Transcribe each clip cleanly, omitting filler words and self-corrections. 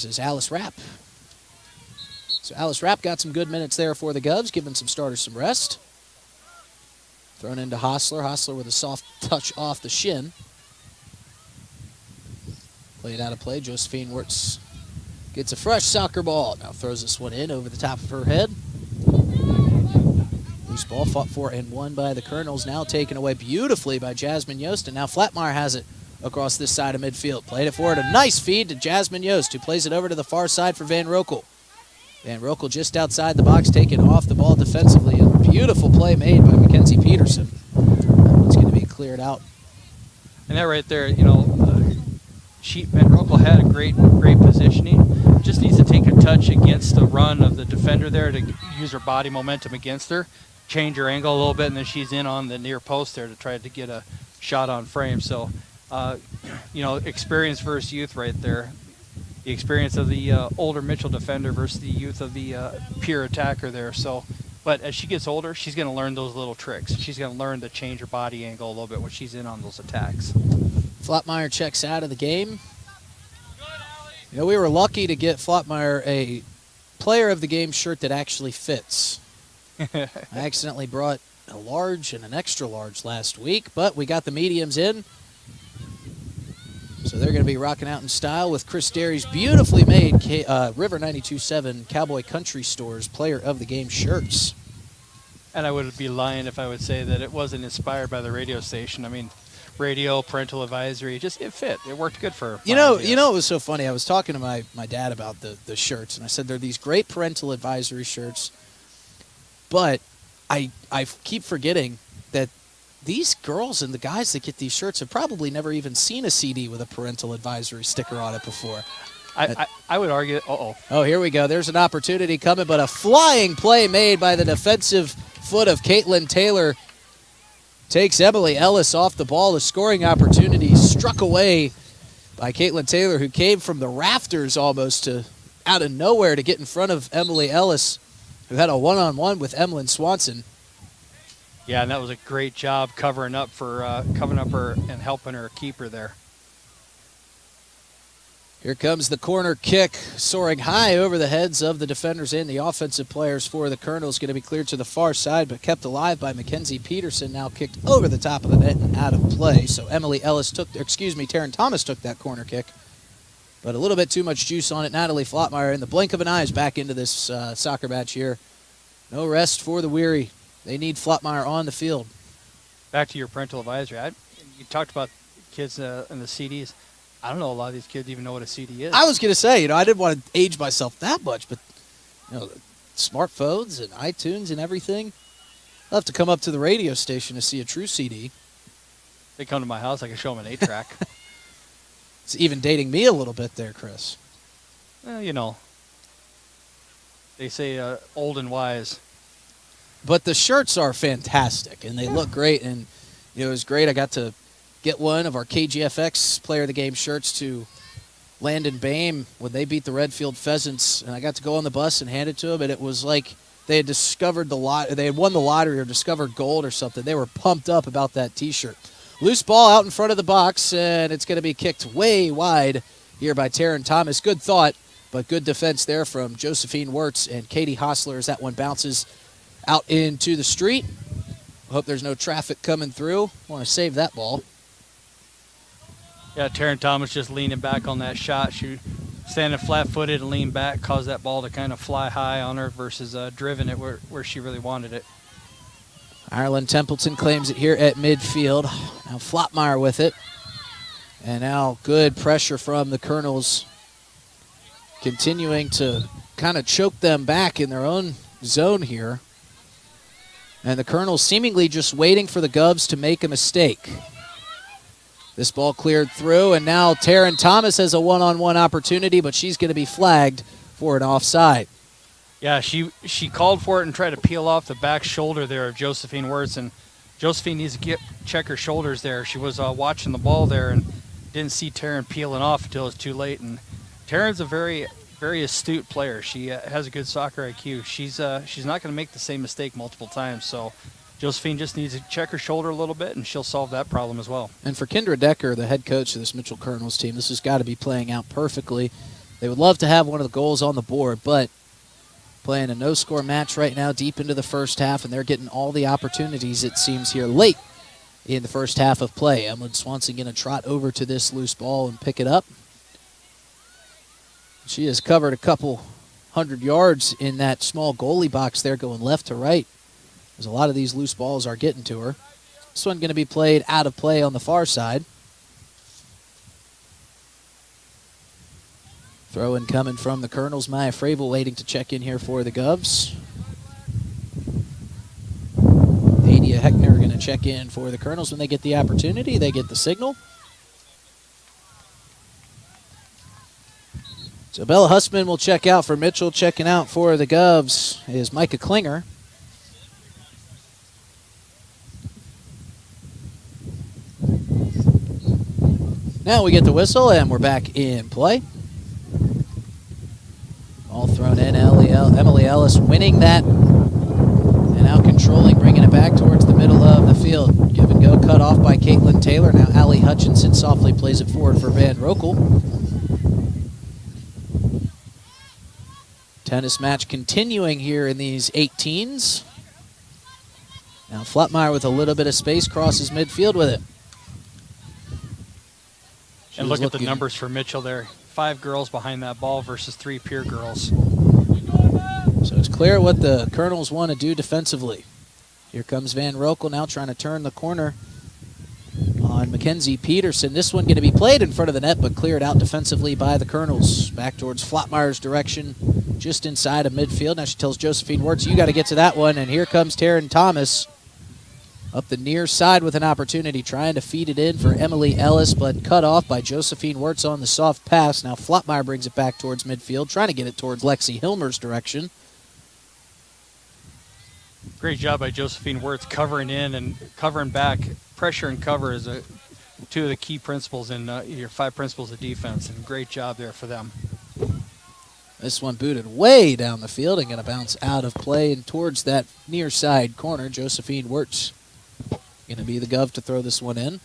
This is Alice Rapp. So Alice Rapp got some good minutes there for the Govs, giving some starters some rest. Thrown into Hostler. Hostler with a soft touch off the shin. Played out of play. Josephine Wirtz gets a fresh soccer ball. Now throws this one in over the top of her head. Loose ball fought for and won by the Kernels. Now taken away beautifully by Jasmine Yost. And now Flatmeyer has it across this side of midfield. Played it forward. A nice feed to Jasmine Yost, who plays it over to the far side for Van Rokel. Van Rokel just outside the box, taking off the ball defensively. A beautiful play made by Mackenzie Peterson. That one's going to be cleared out. And that right there, you know, Van Rokel had a great positioning. Just needs to take a touch against the run of the defender there to use her body momentum against her, change her angle a little bit, and then she's in on the near post there to try to get a shot on frame. So, you know, experience versus youth right there. The experience of the older Mitchell defender versus the youth of the pure attacker there. So, but as she gets older, she's going to learn those little tricks. She's going to learn to change her body angle a little bit when she's in on those attacks. Flatmeyer checks out of the game. You know, we were lucky to get Flatmeyer a player of the game shirt that actually fits. I accidentally brought a large and an extra large last week, but we got the mediums in. So they're going to be rocking out in style with Chris Derry's beautifully made River 92.7 Cowboy Country Stores player of the game shirts. And I would be lying if I would say that it wasn't inspired by the radio station. I mean, radio, parental advisory, it fit. It worked good for her. You know, it was so funny. I was talking to my dad about the shirts, and I said they're these great parental advisory shirts, but I keep forgetting that these girls and the guys that get these shirts have probably never even seen a CD with a parental advisory sticker on it before. I would argue, Oh, here we go. There's an opportunity coming, but a flying play made by the defensive foot of Caitlin Taylor takes Emily Ellis off the ball. The scoring opportunity struck away by Caitlin Taylor, who came from the rafters almost to out of nowhere to get in front of Emily Ellis, who had a one-on-one with Emlyn Swanson. Yeah, and that was a great job covering up her and helping her keeper there. Here comes the corner kick, soaring high over the heads of the defenders and the offensive players for the Kernels. Going to be cleared to the far side, but kept alive by Mackenzie Peterson. Now kicked over the top of the net and out of play. So Taryn Thomas took that corner kick, but a little bit too much juice on it. Natalie Flatmeyer, in the blink of an eye, is back into this soccer match here. No rest for the weary. They need Flatmeyer on the field. Back to your parental advisory. You talked about kids and the CDs. I don't know a lot of these kids even know what a CD is. I was going to say, I didn't want to age myself that much, but smartphones and iTunes and everything. I'll have to come up to the radio station to see a true CD. They come to my house, I can show them an 8-track. It's even dating me a little bit there, Chris. You know, they say old and wise. But the shirts are fantastic, and they look great. And it was great. I got to get one of our KGFX Player of the Game shirts to Landon Bame when they beat the Redfield Pheasants, and I got to go on the bus and hand it to them. And it was like they had discovered they had won the lottery or discovered gold or something. They were pumped up about that T-shirt. Loose ball out in front of the box, and it's going to be kicked way wide here by Taryn Thomas. Good thought, but good defense there from Josephine Wirtz and Katie Hostler as that one bounces out into the street. Hope there's no traffic coming through. Want to save that ball. Yeah, Taryn Thomas just leaning back on that shot. She standing flat-footed and leaned back, caused that ball to kind of fly high on her versus driven it where she really wanted it. Ireland Templeton claims it here at midfield. Now Flatmeyer with it. And now good pressure from the Kernels, continuing to kind of choke them back in their own zone here. And the Kernels seemingly just waiting for the Govs to make a mistake. This ball cleared through, and now Taryn Thomas has a one-on-one opportunity, but she's going to be flagged for an offside. Yeah, she called for it and tried to peel off the back shoulder there of Josephine Wirtz, and Josephine needs to check her shoulders there. She was watching the ball there and didn't see Taryn peeling off until it was too late. And Taryn's a very, very astute player. She has a good soccer IQ. She's not going to make the same mistake multiple times. So Josephine just needs to check her shoulder a little bit, and she'll solve that problem as well. And for Kendra Decker, the head coach of this Mitchell Kernels team, this has got to be playing out perfectly. They would love to have one of the goals on the board, but playing a no-score match right now deep into the first half, and they're getting all the opportunities, it seems, here late in the first half of play. Emlyn Swanson going to trot over to this loose ball and pick it up. She has covered a couple 100 yards in that small goalie box there going left to right, as a lot of these loose balls are getting to her. This one going to be played out of play on the far side. Throw in coming from the Kernels. Maya Fravel waiting to check in here for the Govs. Adia Heckner going to check in for the Kernels when they get the opportunity. They get the signal. So Bella Hussman will check out for Mitchell. Checking out for the Govs is Micah Klinger. Now we get the whistle, and we're back in play. All thrown in. Emily Ellis winning that, and now controlling, bringing it back towards the middle of the field. Give and go cut off by Caitlin Taylor. Now Allie Hutchinson softly plays it forward for Van Rokel. Tennis match continuing here in these 18s. Now Flutmeyer with a little bit of space crosses midfield with it. And look at the numbers for Mitchell there. 5 girls behind that ball versus 3 Pierre girls. So it's clear what the Kernels want to do defensively. Here comes Van Rokel now trying to turn the corner on Mackenzie Peterson. This one going to be played in front of the net, but cleared out defensively by the Kernels. Back towards Flotmeyer's direction, just inside of midfield. Now she tells Josephine Wirtz, you got to get to that one. And here comes Taryn Thomas up the near side with an opportunity, trying to feed it in for Emily Ellis, but cut off by Josephine Wirtz on the soft pass. Now Flotmeyer brings it back towards midfield, trying to get it towards Lexi Hilmer's direction. Great job by Josephine Wirtz covering in and covering back. Pressure and cover is two of the key principles in your 5 principles of defense, and great job there for them. This one booted way down the field and going to bounce out of play and towards that near side corner. Josephine Wirtz going to be the Gov to throw this one in.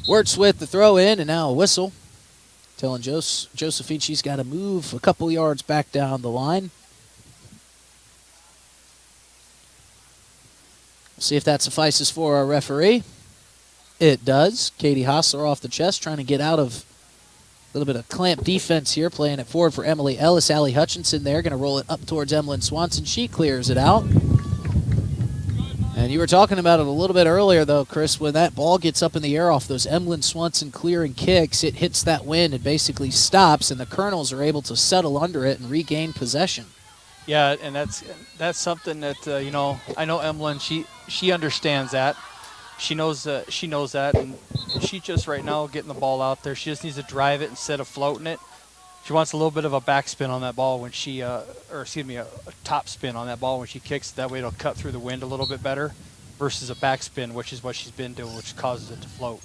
Wirtz with the throw in, and now a whistle. Telling Josephine she's got to move a couple yards back down the line. We'll see if that suffices for our referee. It does. Katie Hostler off the chest, trying to get out of a little bit of clamp defense here, playing it forward for Emily Ellis. Allie Hutchinson there, going to roll it up towards Emlyn Swanson. She clears it out. And you were talking about it a little bit earlier, though, Chris, when that ball gets up in the air off those Emlyn Swanson clearing kicks, it hits that wind and basically stops, and the Kernels are able to settle under it and regain possession. Yeah, and that's something that, I know Emlyn, she understands that. She knows that, and she just right now getting the ball out there. She just needs to drive it instead of floating it. She wants a little bit of a backspin on that ball when she, a top spin on that ball when she kicks. That way it'll cut through the wind a little bit better versus a backspin, which is what she's been doing, which causes it to float.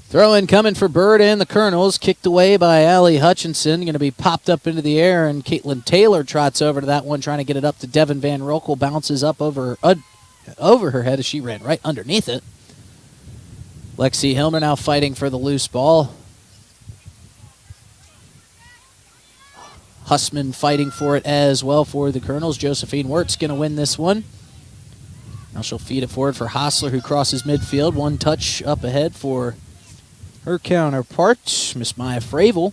Throw in coming for Bird and the Kernels. Kicked away by Allie Hutchinson. Going to be popped up into the air, and Caitlin Taylor trots over to that one, trying to get it up to Devin Van Rokel. Bounces up over her head as she ran right underneath it. Lexi Hilmer now fighting for the loose ball. Hussman fighting for it as well for the Kernels. Josephine Wirtz going to win this one. Now she'll feed it forward for Hostler, who crosses midfield. One touch up ahead for her counterpart, Miss Maya Fravel.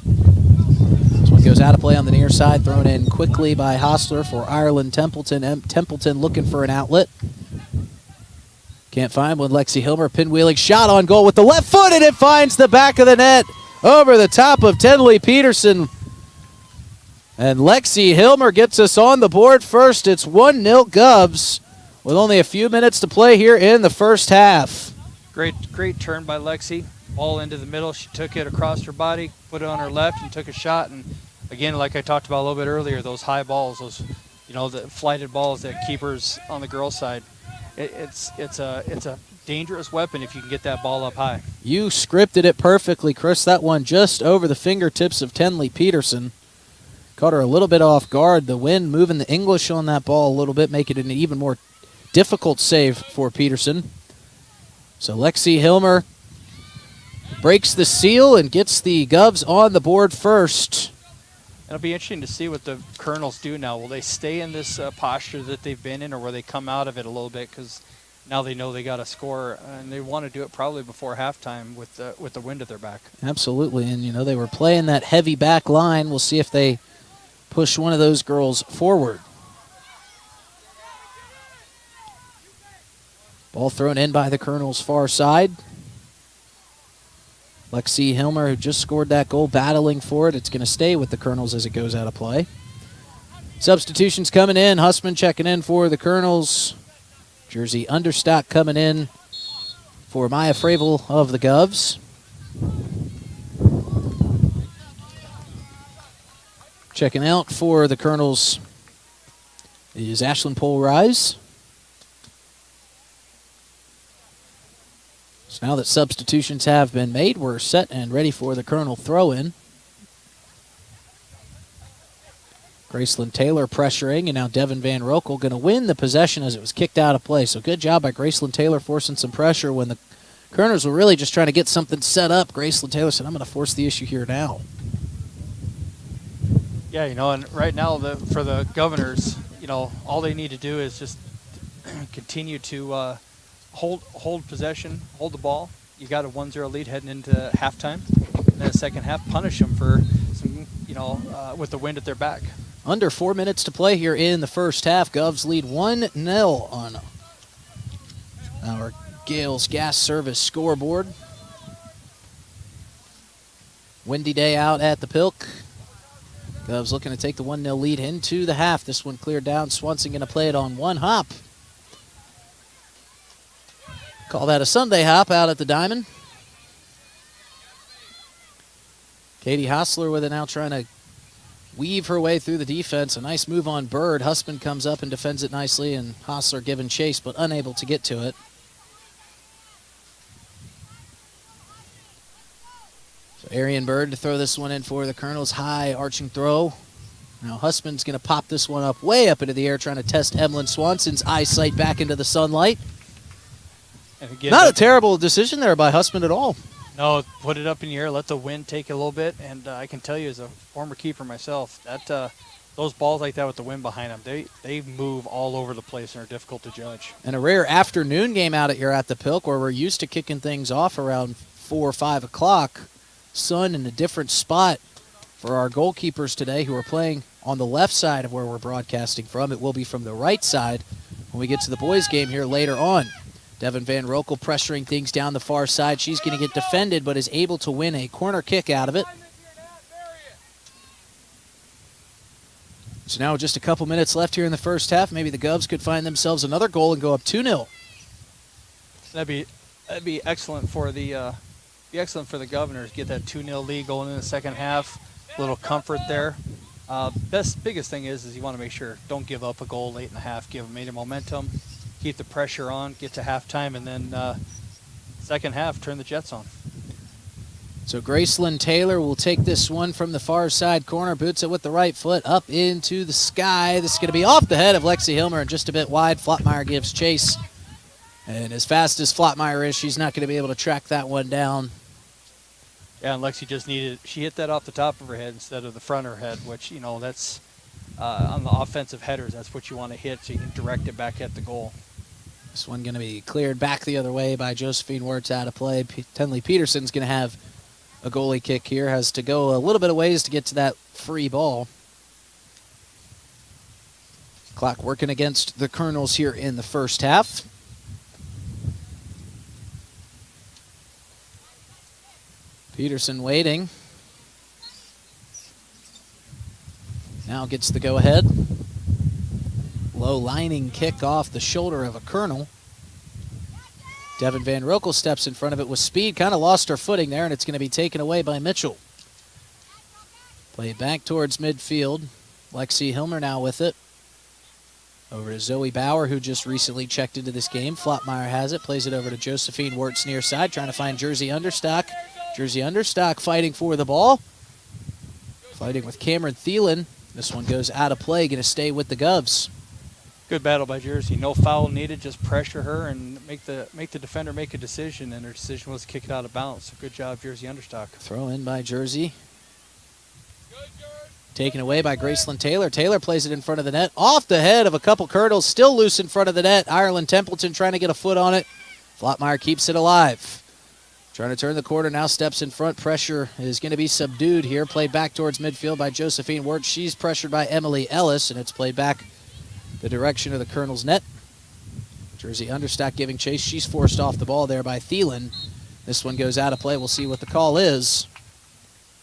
This one goes out of play on the near side, thrown in quickly by Hostler for Ireland Templeton. Templeton looking for an outlet. Can't find one. Lexi Hilmer pinwheeling shot on goal with the left foot, and it finds the back of the net over the top of Tenley Peterson. And Lexi Hilmer gets us on the board first. It's 1-0 Govs with only a few minutes to play here in the first half. Great turn by Lexi. Ball into the middle. She took it across her body, put it on her left, and took a shot. And again, like I talked about a little bit earlier, those high balls, those the flighted balls that keepers on the girls' side. It's a dangerous weapon if you can get that ball up high. You scripted it perfectly, Chris. That one just over the fingertips of Tenley Peterson. Caught her a little bit off guard. The wind moving the English on that ball a little bit, making it an even more difficult save for Peterson. So Lexi Hilmer breaks the seal and gets the Govs on the board first. It'll be interesting to see what the Kernels do now. Will they stay in this posture that they've been in, or will they come out of it a little bit? Because now they know they got to score, and they want to do it probably before halftime with the wind at their back. Absolutely, and they were playing that heavy back line. We'll see if they push one of those girls forward. Ball thrown in by the Kernels' far side. Lexi Hilmer, who just scored that goal, battling for it. It's going to stay with the Kernels as it goes out of play. Substitutions coming in. Hussman checking in for the Kernels. Jersey Understock coming in for Maya Fravel of the Govs. Checking out for the Kernels is Ashlyn Polrise. So now that substitutions have been made, we're set and ready for the Kernel throw-in. Graceland Taylor pressuring, and now Devin Van Rokel going to win the possession as it was kicked out of play. So good job by Graceland Taylor forcing some pressure when the Kernels were really just trying to get something set up. Graceland Taylor said, I'm going to force the issue here now. Yeah, and right now for the Governors, all they need to do is just continue to hold possession, hold the ball. You got a 1-0 lead heading into halftime. And then the second half, punish them for some, with the wind at their back. Under 4 minutes to play here in the first half. Govs lead 1-0 on our Gales Gas Service scoreboard. Windy day out at the Pilk. Govs looking to take the 1-0 lead into the half. This one cleared down. Swanson going to play it on one hop. Call that a Sunday hop out at the Diamond. Katie Hostler with it now, trying to weave her way through the defense. A nice move on Bird. Husband comes up and defends it nicely, and Hostler giving chase but unable to get to it. So Arian Bird to throw this one in for the Kernels. High arching throw. Now Husband's going to pop this one up way up into the air, trying to test Emlyn Swanson's eyesight back into the sunlight. And again, not a terrible decision there by Husband at all. No, put it up in the air, let the wind take it a little bit, and I can tell you as a former keeper myself, that those balls like that with the wind behind them, they move all over the place and are difficult to judge. And a rare afternoon game out here at the Pilk, where we're used to kicking things off around 4 or 5 o'clock. Sun in a different spot for our goalkeepers today, who are playing on the left side of where we're broadcasting from. It will be from the right side when we get to the boys' game here later on. Devin Van Rokel pressuring things down the far side. She's going to get defended, but is able to win a corner kick out of it. So now just a couple minutes left here in the first half. Maybe the Govs could find themselves another goal and go up 2-0. That'd be excellent for the Governors. Get that 2-0 lead going in the second half. A little comfort there. Biggest thing is you want to make sure don't give up a goal late in the half. Give them any momentum. Keep the pressure on, get to halftime, and then second half, turn the Jets on. So Graceland Taylor will take this one from the far side corner, boots it with the right foot up into the sky. This is going to be off the head of Lexi Hilmer and just a bit wide. Flottmeyer gives chase. And as fast as Flottmeyer is, she's not going to be able to track that one down. Yeah, and Lexi she hit that off the top of her head instead of the front of her head, which, that's on the offensive headers, that's what you want to hit so you can direct it back at the goal. This one going to be cleared back the other way by Josephine Wirtz out of play. Tenley Peterson's going to have a goalie kick here. Has to go a little bit of ways to get to that free ball. Clock working against the Kernels here in the first half. Peterson waiting. Now gets the go-ahead. Low lining kick off the shoulder of a Kernel. Devin Van Rokel steps in front of it with speed. Kind of lost her footing there, and it's going to be taken away by Mitchell. Play it back towards midfield. Lexi Hilmer now with it. Over to Zoe Bauer, who just recently checked into this game. Flottmeyer has it. Plays it over to Josephine Wirtz near side, trying to find Jersey Understock. Jersey Understock fighting for the ball. Fighting with Cameron Thielen. This one goes out of play. Going to stay with the Govs. Good battle by Jersey. No foul needed. Just pressure her and make the defender make a decision, and their decision was to kick it out of bounds. So good job, Jersey Understock. Throw in by Jersey. Taken away by Graceland Taylor. Taylor plays it in front of the net. Off the head of a couple Kernels. Still loose in front of the net. Ireland Templeton trying to get a foot on it. Flottmeyer keeps it alive. Trying to turn the corner. Now steps in front. Pressure is going to be subdued here. Played back towards midfield by Josephine Wirtz. She's pressured by Emily Ellis, and it's played back the direction of the Kernels net. Jersey Understock giving chase. She's forced off the ball there by Thielen. This one goes out of play. We'll see what the call is.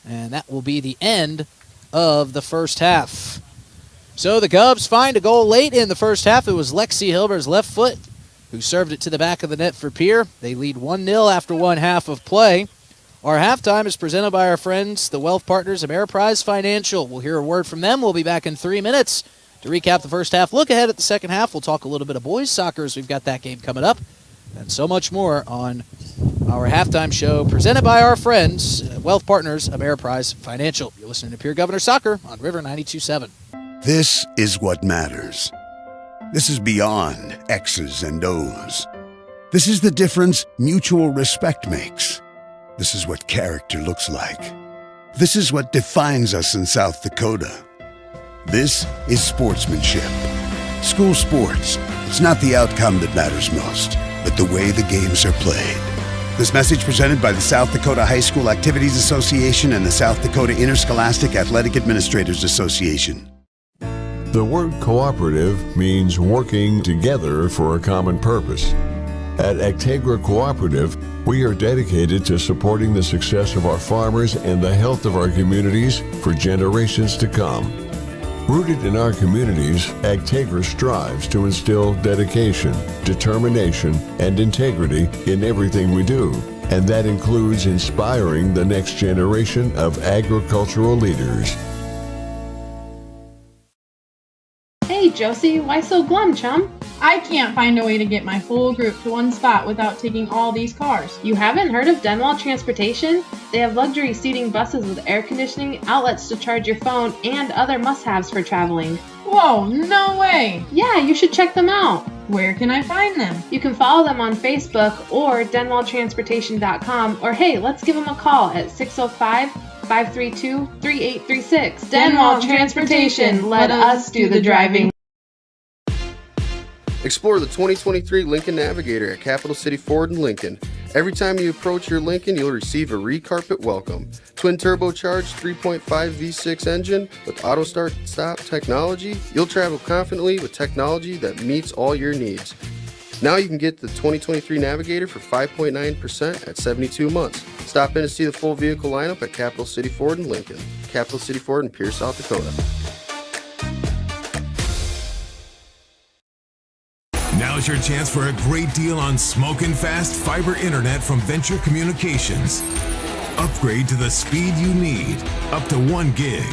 And that will be the end of the first half. So the Cubs find a goal late in the first half. It was Lexi Hilber's left foot who served it to the back of the net for Pierre. They lead 1-0 after one half of play. Our halftime is presented by our friends, the Wealth Partners of Ameriprise Financial. We'll hear a word from them. We'll be back in 3 minutes to recap the first half. Look ahead at the second half. We'll talk a little bit of boys soccer as we've got that game coming up. And so much more on our halftime show presented by our friends, Wealth Partners of Ameriprise Financial. You're listening to Pierre Governors Soccer on River 92.7. This is what matters. This is beyond X's and O's. This is the difference mutual respect makes. This is what character looks like. This is what defines us in South Dakota. This is sportsmanship. School sports, it's not the outcome that matters most, but the way the games are played. This message presented by the South Dakota High School Activities Association and the South Dakota Interscholastic Athletic Administrators Association. The word cooperative means working together for a common purpose. At Actegra Cooperative, we are dedicated to supporting the success of our farmers and the health of our communities for generations to come. Rooted in our communities, Actegra strives to instill dedication, determination, and integrity in everything we do, and that includes inspiring the next generation of agricultural leaders. Hey Josie, why so glum, chum? I can't find a way to get my whole group to one spot without taking all these cars. You haven't heard of Denwall Transportation? They have luxury seating buses with air conditioning, outlets to charge your phone, and other must-haves for traveling. Whoa, no way! Yeah, you should check them out. Where can I find them? You can follow them on Facebook or denwalltransportation.com, or hey, let's give them a call at 605-532-3836. Denwall Transportation, let us do the driving. Explore the 2023 Lincoln Navigator at Capital City Ford in Lincoln. Every time you approach your Lincoln, you'll receive a re-carpet welcome. Twin turbocharged 3.5 V6 engine with auto start-stop technology, you'll travel confidently with technology that meets all your needs. Now you can get the 2023 Navigator for 5.9% at 72 months. Stop in to see the full vehicle lineup at Capital City Ford in Lincoln. Capital City Ford in Pierce, South Dakota. Now's your chance for a great deal on smoking fast fiber internet from Venture Communications. Upgrade to the speed you need, up to 1 gig.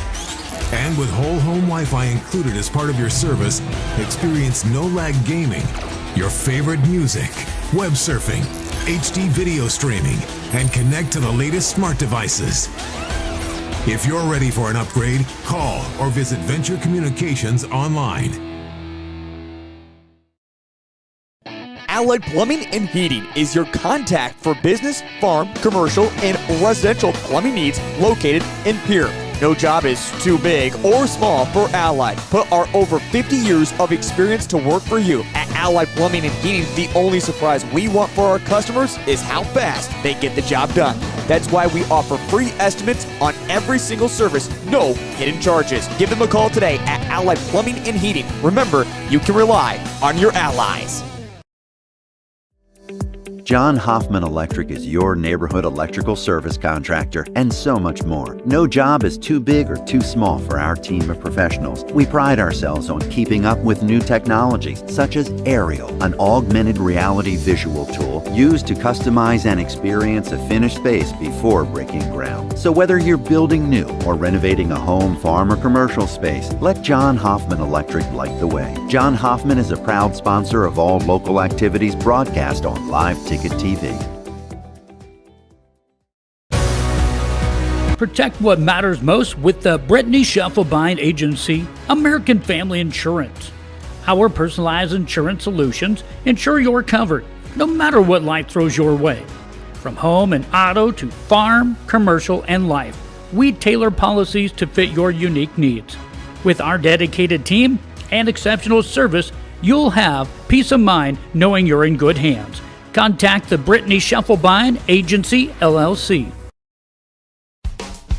And with whole home Wi-Fi included as part of your service, experience no-lag gaming, your favorite music, web surfing, HD video streaming, and connect to the latest smart devices. If you're ready for an upgrade, call or visit Venture Communications online. Allied Plumbing and Heating is your contact for business, farm, commercial, and residential plumbing needs located in Pierre. No job is too big or small for Allied. Put our over 50 years of experience to work for you. At Allied Plumbing and Heating, the only surprise we want for our customers is how fast they get the job done. That's why we offer free estimates on every single service, no hidden charges. Give them a call today at Allied Plumbing and Heating. Remember, you can rely on your allies. John Hoffman Electric is your neighborhood electrical service contractor, and so much more. No job is too big or too small for our team of professionals. We pride ourselves on keeping up with new technologies, such as Aerial, an augmented reality visual tool used to customize and experience a finished space before breaking ground. So whether you're building new or renovating a home, farm, or commercial space, let John Hoffman Electric light the way. John Hoffman is a proud sponsor of all local activities broadcast on Live Ticket TV. Protect what matters most with the Brittany Scheffelbein Agency, American Family Insurance. Our personalized insurance solutions ensure you're covered no matter what life throws your way. From home and auto to farm, commercial, and life, we tailor policies to fit your unique needs. With our dedicated team and exceptional service, you'll have peace of mind knowing you're in good hands. Contact the Brittany Scheffelbein Agency, LLC.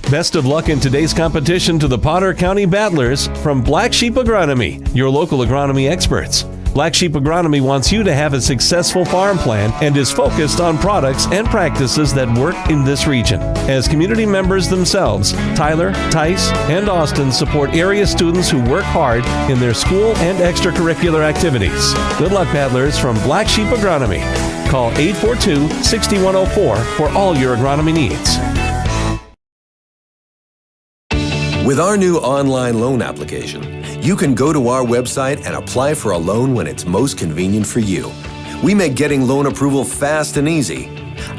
Best of luck in today's competition to the Potter County Battlers from Black Sheep Agronomy, your local agronomy experts. Black Sheep Agronomy wants you to have a successful farm plan and is focused on products and practices that work in this region. As community members themselves, Tyler, Tice, and Austin support area students who work hard in their school and extracurricular activities. Good luck, battlers from Black Sheep Agronomy. Call 842-6104 for all your agronomy needs. With our new online loan application, you can go to our website and apply for a loan when it's most convenient for you. We make getting loan approval fast and easy.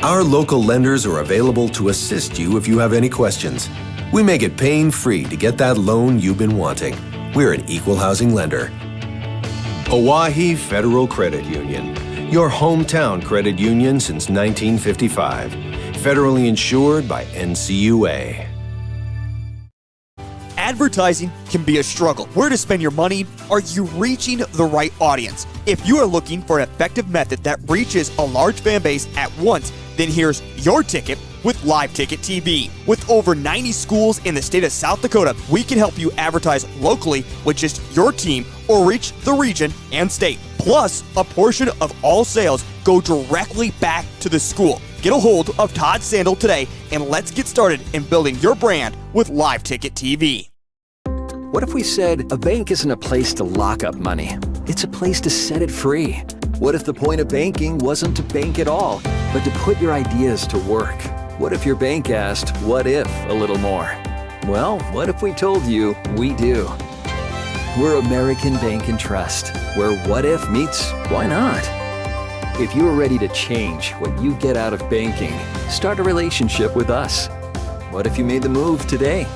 Our local lenders are available to assist you if you have any questions. We make it pain-free to get that loan you've been wanting. We're an equal housing lender. Oahe Federal Credit Union, your hometown credit union since 1955. Federally insured by NCUA. Advertising can be a struggle. Where to spend your money? Are you reaching the right audience? If you are looking for an effective method that reaches a large fan base at once, then here's your ticket with Live Ticket TV. With over 90 schools in the state of South Dakota, we can help you advertise locally with just your team or reach the region and state. Plus, a portion of all sales go directly back to the school. Get a hold of Todd Sandel today and let's get started in building your brand with Live Ticket TV. What if we said a bank isn't a place to lock up money? It's a place to set it free. What if the point of banking wasn't to bank at all, but to put your ideas to work? What if your bank asked, what if, a little more? Well, what if we told you we do? We're American Bank and Trust, where what if meets why not? If you're ready to change what you get out of banking, start a relationship with us. What if you made the move today?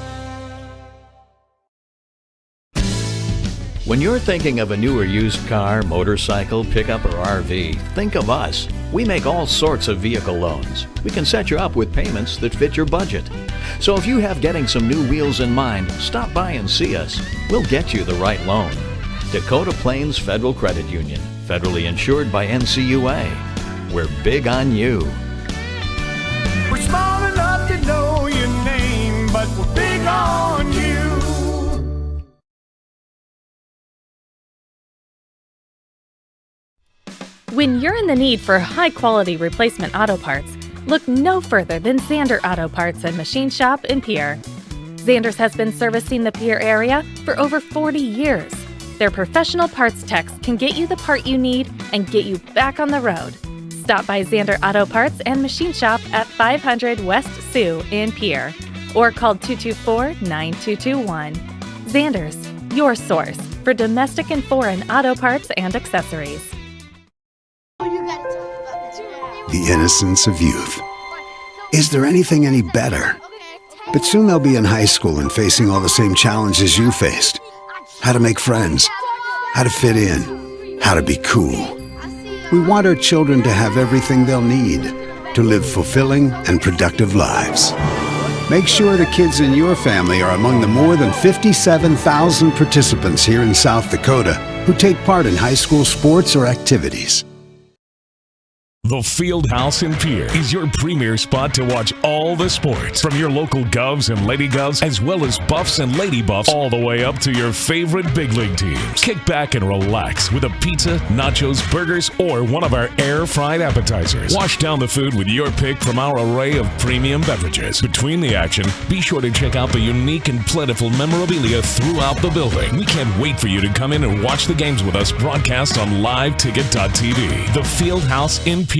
When you're thinking of a new or used car, motorcycle, pickup, or RV, think of us. We make all sorts of vehicle loans. We can set you up with payments that fit your budget. So if you have getting some new wheels in mind, stop by and see us. We'll get you the right loan. Dakota Plains Federal Credit Union, federally insured by NCUA. We're big on you. We're small enough to know your name, but we're big on you. When you're in the need for high-quality replacement auto parts, look no further than Zander Auto Parts and Machine Shop in Pierre. Zander's has been servicing the Pierre area for over 40 years. Their professional parts techs can get you the part you need and get you back on the road. Stop by Zander Auto Parts and Machine Shop at 500 West Sioux in Pierre or call 224-9221. Zander's, your source for domestic and foreign auto parts and accessories. The innocence of youth. Is there anything any better? But soon they'll be in high school and facing all the same challenges you faced. How to make friends, how to fit in, how to be cool. We want our children to have everything they'll need to live fulfilling and productive lives. Make sure the kids in your family are among the more than 57,000 participants here in South Dakota who take part in high school sports or activities. The Field House in Pierre is your premier spot to watch all the sports, from your local Govs and Lady Govs, as well as Buffs and Lady Buffs, all the way up to your favorite big league teams. Kick back and relax with a pizza, nachos, burgers, or one of our air-fried appetizers. Wash down the food with your pick from our array of premium beverages. Between the action, be sure to check out the unique and plentiful memorabilia throughout the building. We can't wait for you to come in and watch the games with us broadcast on liveticket.tv. The Field House in Pierre.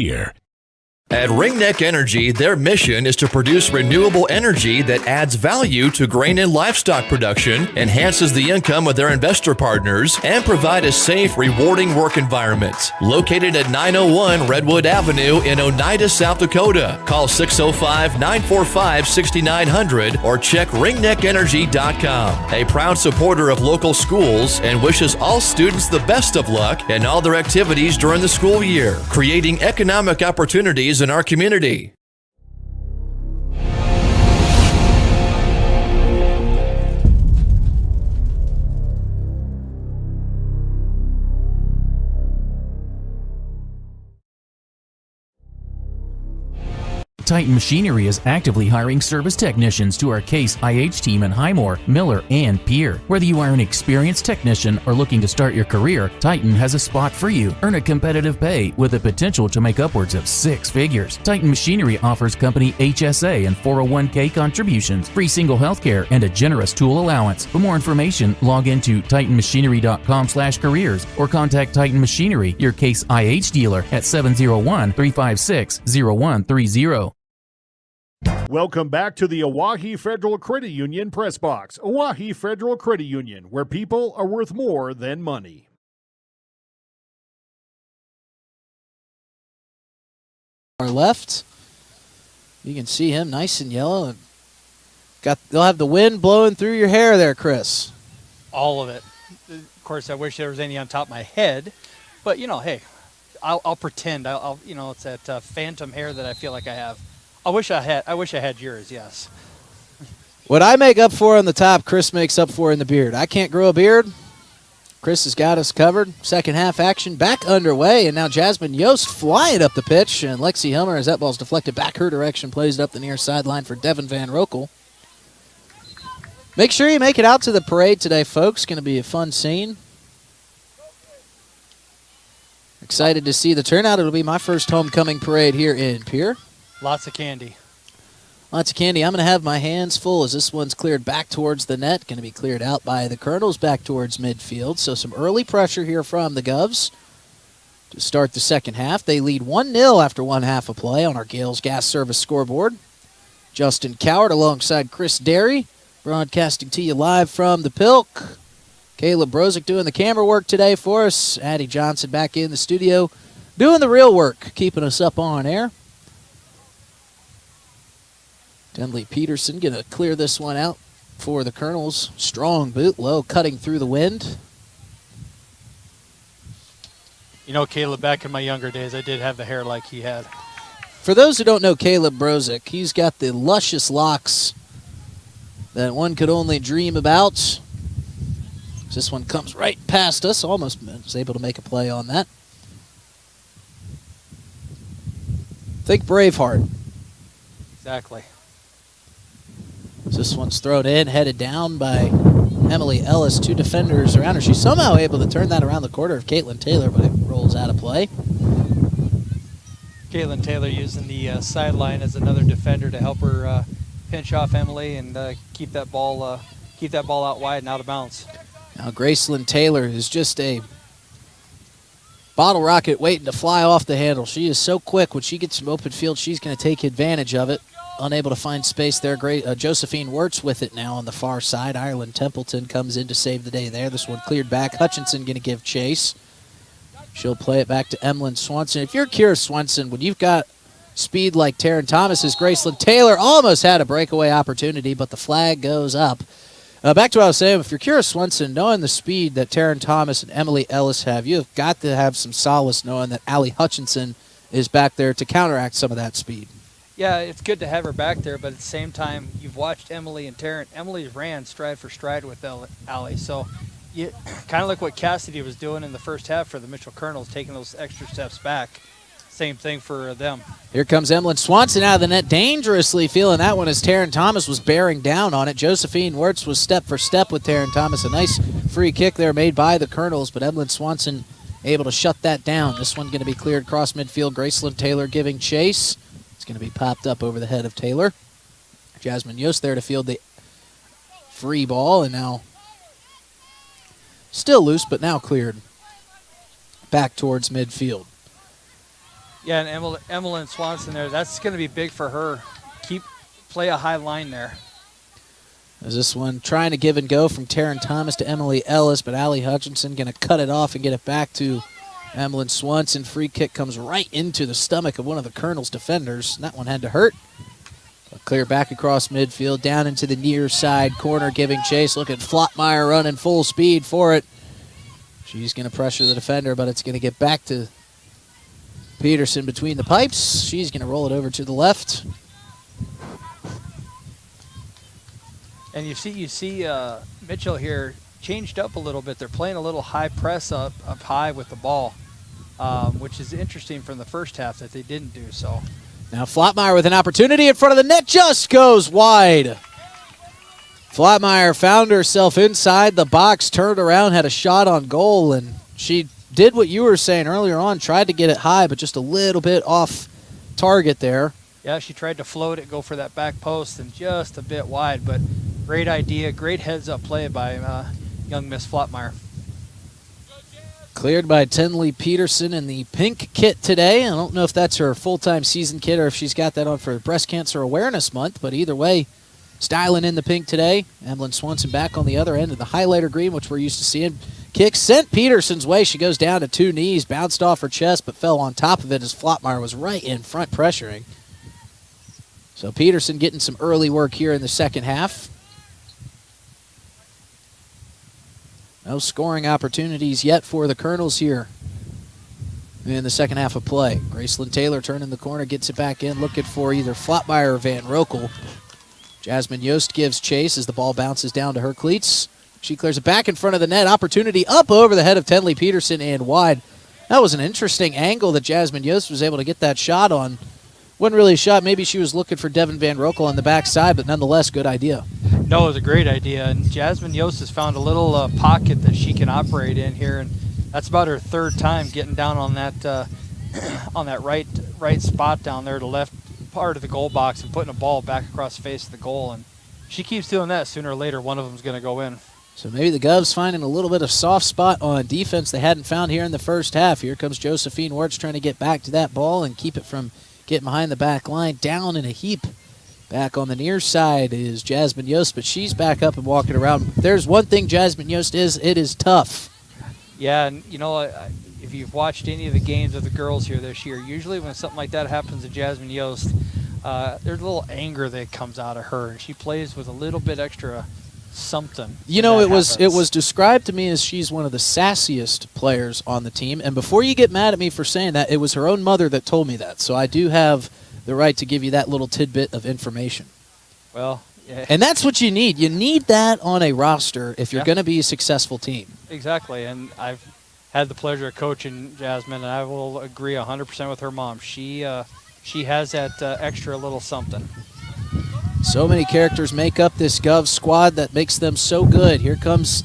At Ringneck Energy, their mission is to produce renewable energy that adds value to grain and livestock production, enhances the income of their investor partners, and provide a safe, rewarding work environment. Located at 901 Redwood Avenue in Oneida, South Dakota. Call 605-945-6900 or check ringneckenergy.com. A proud supporter of local schools and wishes all students the best of luck in all their activities during the school year, creating economic opportunities in our community. Titan Machinery is actively hiring service technicians to our Case IH team in Highmore, Miller, and Pierre. Whether you are an experienced technician or looking to start your career, Titan has a spot for you. Earn a competitive pay with the potential to make upwards of 6 figures. Titan Machinery offers company HSA and 401k contributions, free single health care, and a generous tool allowance. For more information, log into titanmachinery.com/careers or contact Titan Machinery, your Case IH dealer, at 701-356-0130. Welcome back to the Oahe Federal Credit Union Press Box. Oahe Federal Credit Union, where people are worth more than money. Our left, you can see him nice and yellow. They'll have the wind blowing through your hair there, Chris. All of it. Of course, I wish there was any on top of my head, but hey, I'll pretend. I'll it's that phantom hair that I feel like I have. I wish I had yours. Yes. What I make up for on the top, Chris makes up for in the beard. I can't grow a beard. Chris has got us covered. Second half action back underway, and now Jasmine Yost flying up the pitch, and Lexi Hummer, as that ball's deflected back her direction, plays it up the near sideline for Devin Van Rokel. Make sure you make it out to the parade today, folks. Going to be a fun scene. Excited to see the turnout. It'll be my first homecoming parade here in Pierre. Lots of candy. Lots of candy. I'm going to have my hands full as this one's cleared back towards the net. Going to be cleared out by the Kernels back towards midfield. So some early pressure here from the Govs to start the second half. They lead 1-0 after one half of play on our Gales Gas Service scoreboard. Justin Coward alongside Chris Derry, broadcasting to you live from the Pilk. Caleb Brozick doing the camera work today for us. Addie Johnson back in the studio doing the real work, keeping us up on air. Denley Peterson going to clear this one out for the Kernels. Strong boot, low, cutting through the wind. Caleb, back in my younger days, I did have the hair like he had. For those who don't know Caleb Brozick, he's got the luscious locks that one could only dream about. This one comes right past us. Almost was able to make a play on that. Think Braveheart. Exactly. This one's thrown in, headed down by Emily Ellis. Two defenders around her. She's somehow able to turn that around the quarter of Caitlin Taylor, but it rolls out of play. Caitlin Taylor using the sideline as another defender to help her pinch off Emily and keep that ball out wide and out of bounds. Now Gracelyn Taylor is just a bottle rocket waiting to fly off the handle. She is so quick. When she gets some open field, she's going to take advantage of it. Unable to find space there. Great. Josephine Wirtz with it now on the far side. Ireland Templeton comes in to save the day there. This one cleared back. Hutchinson going to give chase. She'll play it back to Emlyn Swanson. If you're Kira Swanson, when you've got speed like Taryn Thomas's, Gracelyn Taylor almost had a breakaway opportunity, but the flag goes up. Back to what I was saying, if you're Kira Swanson, knowing the speed that Taryn Thomas and Emily Ellis have, you've got to have some solace knowing that Allie Hutchinson is back there to counteract some of that speed. Yeah, it's good to have her back there, but at the same time, you've watched Emily and Taryn. Emily ran stride for stride with Allie, so you kind of like what Cassidy was doing in the first half for the Mitchell Kernels, taking those extra steps back. Same thing for them. Here comes Emlyn Swanson out of the net, dangerously feeling that one as Taryn Thomas was bearing down on it. Josephine Wirtz was step for step with Taryn Thomas. A nice free kick there made by the Kernels, but Emlyn Swanson able to shut that down. This one going to be cleared across midfield. Gracelyn Taylor giving chase. Going to be popped up over the head of Taylor. Jasmine Yost there to field the free ball, and now still loose, but now cleared back towards midfield. Yeah, and Emmeline Swanson there, that's going to be big for her. Play a high line there. There's this one trying to give and go from Taryn Thomas to Emily Ellis, but Allie Hutchinson going to cut it off and get it back to Emmeline Swanson. Free kick comes right into the stomach of one of the Kernels defenders. That one had to hurt. But clear back across midfield, down into the near side corner, giving chase. Look at Flottmeyer running full speed for it. She's going to pressure the defender, but it's going to get back to Peterson between the pipes. She's going to roll it over to the left. And you see Mitchell here changed up a little bit. They're playing a little high press up high with the ball, which is interesting from the first half that they didn't do so. Now Flottmeyer with an opportunity in front of the net, just goes wide. Flottmeyer found herself inside the box, turned around, had a shot on goal, and she did what you were saying earlier on, tried to get it high, but just a little bit off target there. Yeah, she tried to float it, go for that back post, and just a bit wide, but great idea, great heads-up play by young Miss Flottmeyer. Cleared by Tenley Peterson in the pink kit today. I don't know if that's her full-time season kit or if she's got that on for Breast Cancer Awareness Month, but either way, styling in the pink today. Emmeline Swanson back on the other end of the highlighter green, which we're used to seeing. Kick sent Peterson's way. She goes down to two knees, bounced off her chest, but fell on top of it as Flottmeyer was right in front pressuring. So Peterson getting some early work here in the second half. No scoring opportunities yet for the Kernels here in the second half of play. Graceland Taylor turning the corner, gets it back in, looking for either Flottmeyer or Van Rokel. Jasmine Yost gives chase as the ball bounces down to her cleats. She clears it back in front of the net. Opportunity up over the head of Tenley Peterson and wide. That was an interesting angle that Jasmine Yost was able to get that shot on. Wasn't really a shot. Maybe she was looking for Devin Van Rokel on the backside, but nonetheless, good idea. No, it was a great idea. And Jasmine Yost has found a little pocket that she can operate in here, and that's about her third time getting down on that right spot down there, the left part of the goal box, and putting a ball back across the face of the goal. And she keeps doing that. Sooner or later, one of them's going to go in. So maybe the Govs finding a little bit of soft spot on defense they hadn't found here in the first half. Here comes Josephine Wirtz trying to get back to that ball and keep it from getting behind the back line. Down in a heap. Back on the near side is Jasmine Yost, but she's back up and walking around. There's one thing Jasmine Yost is, it is tough. Yeah, and you know, if you've watched any of the games of the girls here this year, usually when something like that happens to Jasmine Yost, there's a little anger that comes out of her, and she plays with a little bit extra something. You know, it was described to me as she's one of the sassiest players on the team, and before you get mad at me for saying that, it was her own mother that told me that, so I do have the right to give you that little tidbit of information. Well, yeah. And that's what you need. You need that on a roster if you're going to be a successful team. Exactly, and I've had the pleasure of coaching Jasmine, and I will agree 100% with her mom. She has that extra little something. So many characters make up this Gov squad that makes them so good. Here comes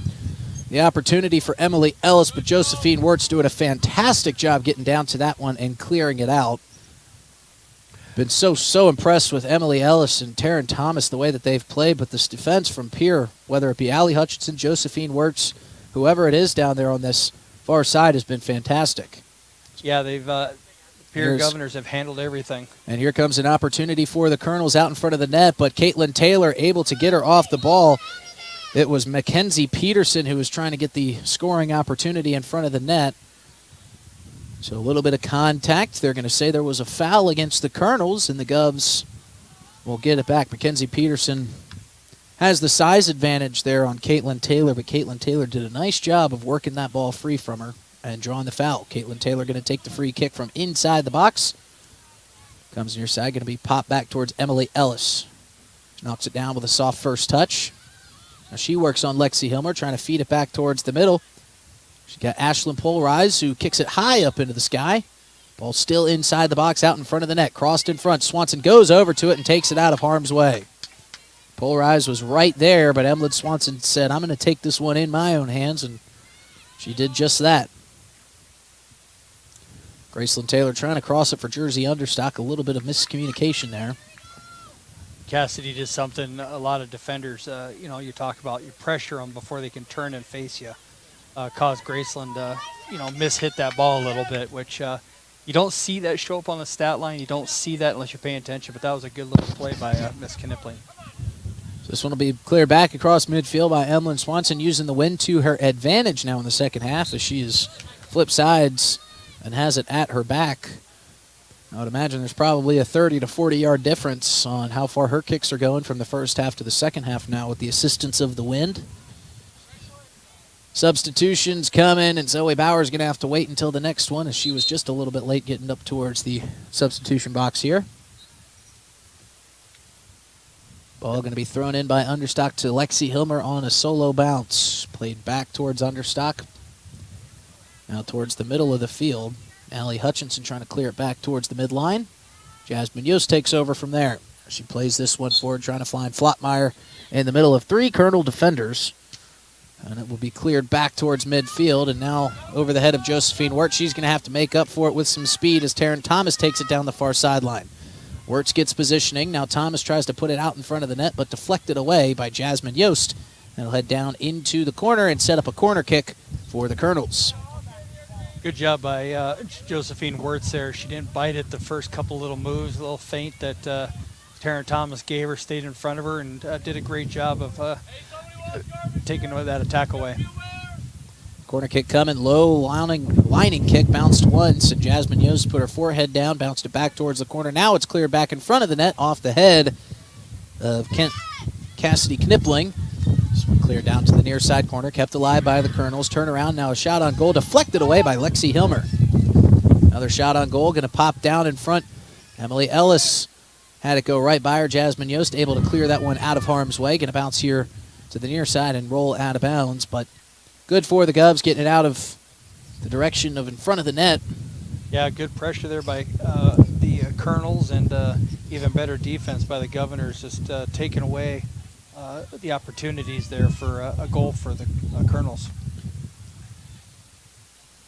the opportunity for Emily Ellis, but Josephine Wirtz doing a fantastic job getting down to that one and clearing it out. Been so impressed with Emily Ellis and Taryn Thomas, the way that they've played, but this defense from Pierre, whether it be Allie Hutchinson, Josephine Wirtz, whoever it is down there on this far side, has been fantastic. Yeah, they've Pierre Governors have handled everything. And here comes an opportunity for the Kernels out in front of the net, but Caitlin Taylor able to get her off the ball. It was Mackenzie Peterson who was trying to get the scoring opportunity in front of the net. So a little bit of contact. They're going to say there was a foul against the Kernels, and the Govs will get it back. Mackenzie Peterson has the size advantage there on Caitlin Taylor, but Caitlin Taylor did a nice job of working that ball free from her and drawing the foul. Caitlin Taylor going to take the free kick from inside the box. Comes near side, going to be popped back towards Emily Ellis. She knocks it down with a soft first touch. Now she works on Lexi Hilmer, trying to feed it back towards the middle. She's got Ashlyn Polrise, who kicks it high up into the sky. Ball still inside the box, out in front of the net. Crossed in front. Swanson goes over to it and takes it out of harm's way. Polrise was right there, but Emily Swanson said, I'm going to take this one in my own hands, and she did just that. Graceland Taylor trying to cross it for Jersey Understock. A little bit of miscommunication there. Cassidy did something a lot of defenders, you talk about, you pressure them before they can turn and face you. Caused Graceland to, mishit that ball a little bit, which you You don't see that show up on the stat line. You don't see that unless you're paying attention, but that was a good little play by Miss Knipling. This one will be cleared back across midfield by Emlyn Swanson, using the wind to her advantage now in the second half as she is flipped sides and has it at her back. I would imagine there's probably a 30 to 40-yard difference on how far her kicks are going from the first half to the second half now with the assistance of the wind. Substitutions coming, and Zoe Bauer is going to have to wait until the next one as she was just a little bit late getting up towards the substitution box here. Ball going to be thrown in by Understock to Lexi Hilmer on a solo bounce. Played back towards Understock. Now towards the middle of the field. Allie Hutchinson trying to clear it back towards the midline. Jasmine Yost takes over from there. She plays this one forward, trying to find Flottmeyer in the middle of 3 Kernel defenders. And it will be cleared back towards midfield. And now over the head of Josephine Wirtz. She's going to have to make up for it with some speed as Taryn Thomas takes it down the far sideline. Wirtz gets positioning. Now Thomas tries to put it out in front of the net, but deflected away by Jasmine Yost. And it'll head down into the corner and set up a corner kick for the Kernels. Good job by Josephine Wirtz there. She didn't bite it the first couple little moves, a little feint that Taryn Thomas gave her, stayed in front of her, and did a great job of taking that attack away. Corner kick coming, low lining kick, bounced once, and Jasmine Yost put her forehead down, bounced it back towards the corner. Now it's cleared back in front of the net off the head of Cassidy Knipling. This one cleared down to the near side corner, kept alive by the Kernels. Turn around, now a shot on goal, deflected away by Lexi Hilmer. Another shot on goal, going to pop down in front. Emily Ellis had it go right by her. Jasmine Yost able to clear that one out of harm's way. Going to bounce here to the near side and roll out of bounds, but good for the Govs, getting it out of the direction of in front of the net. Yeah, good pressure there by the Kernels, and even better defense by the Governors, just taking away the opportunities there for a goal for the Kernels.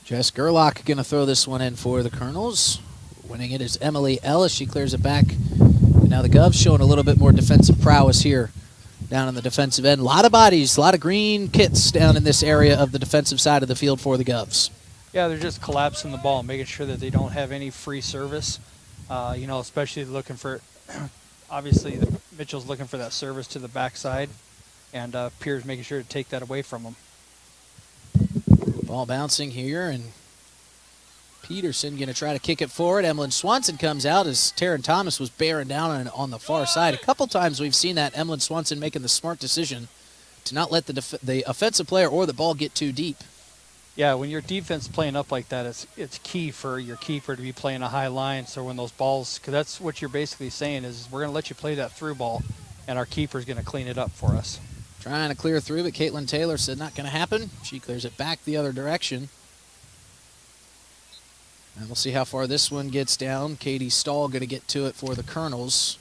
Jess Gerlach going to throw this one in for the Kernels. Winning it is Emily Ellis. She clears it back. And now the Govs showing a little bit more defensive prowess here down on the defensive end. A lot of bodies, a lot of green kits down in this area of the defensive side of the field for the Govs. Yeah, they're just collapsing the ball, making sure that they don't have any free service. Especially looking for, obviously, Mitchell's looking for that service to the backside, and Pierre's making sure to take that away from them. Ball bouncing here, and Peterson going to try to kick it forward. Emlyn Swanson comes out as Taryn Thomas was bearing down on the far side. A couple times we've seen that Emlyn Swanson making the smart decision to not let the offensive player or the ball get too deep. Yeah, when your defense playing up like that, it's key for your keeper to be playing a high line. So when those balls, because that's what you're basically saying is we're going to let you play that through ball, and our keeper's going to clean it up for us. Trying to clear through, but Caitlin Taylor said not going to happen. She clears it back the other direction. And we'll see how far this one gets down. Katie Stahl going to get to it for the Kernels.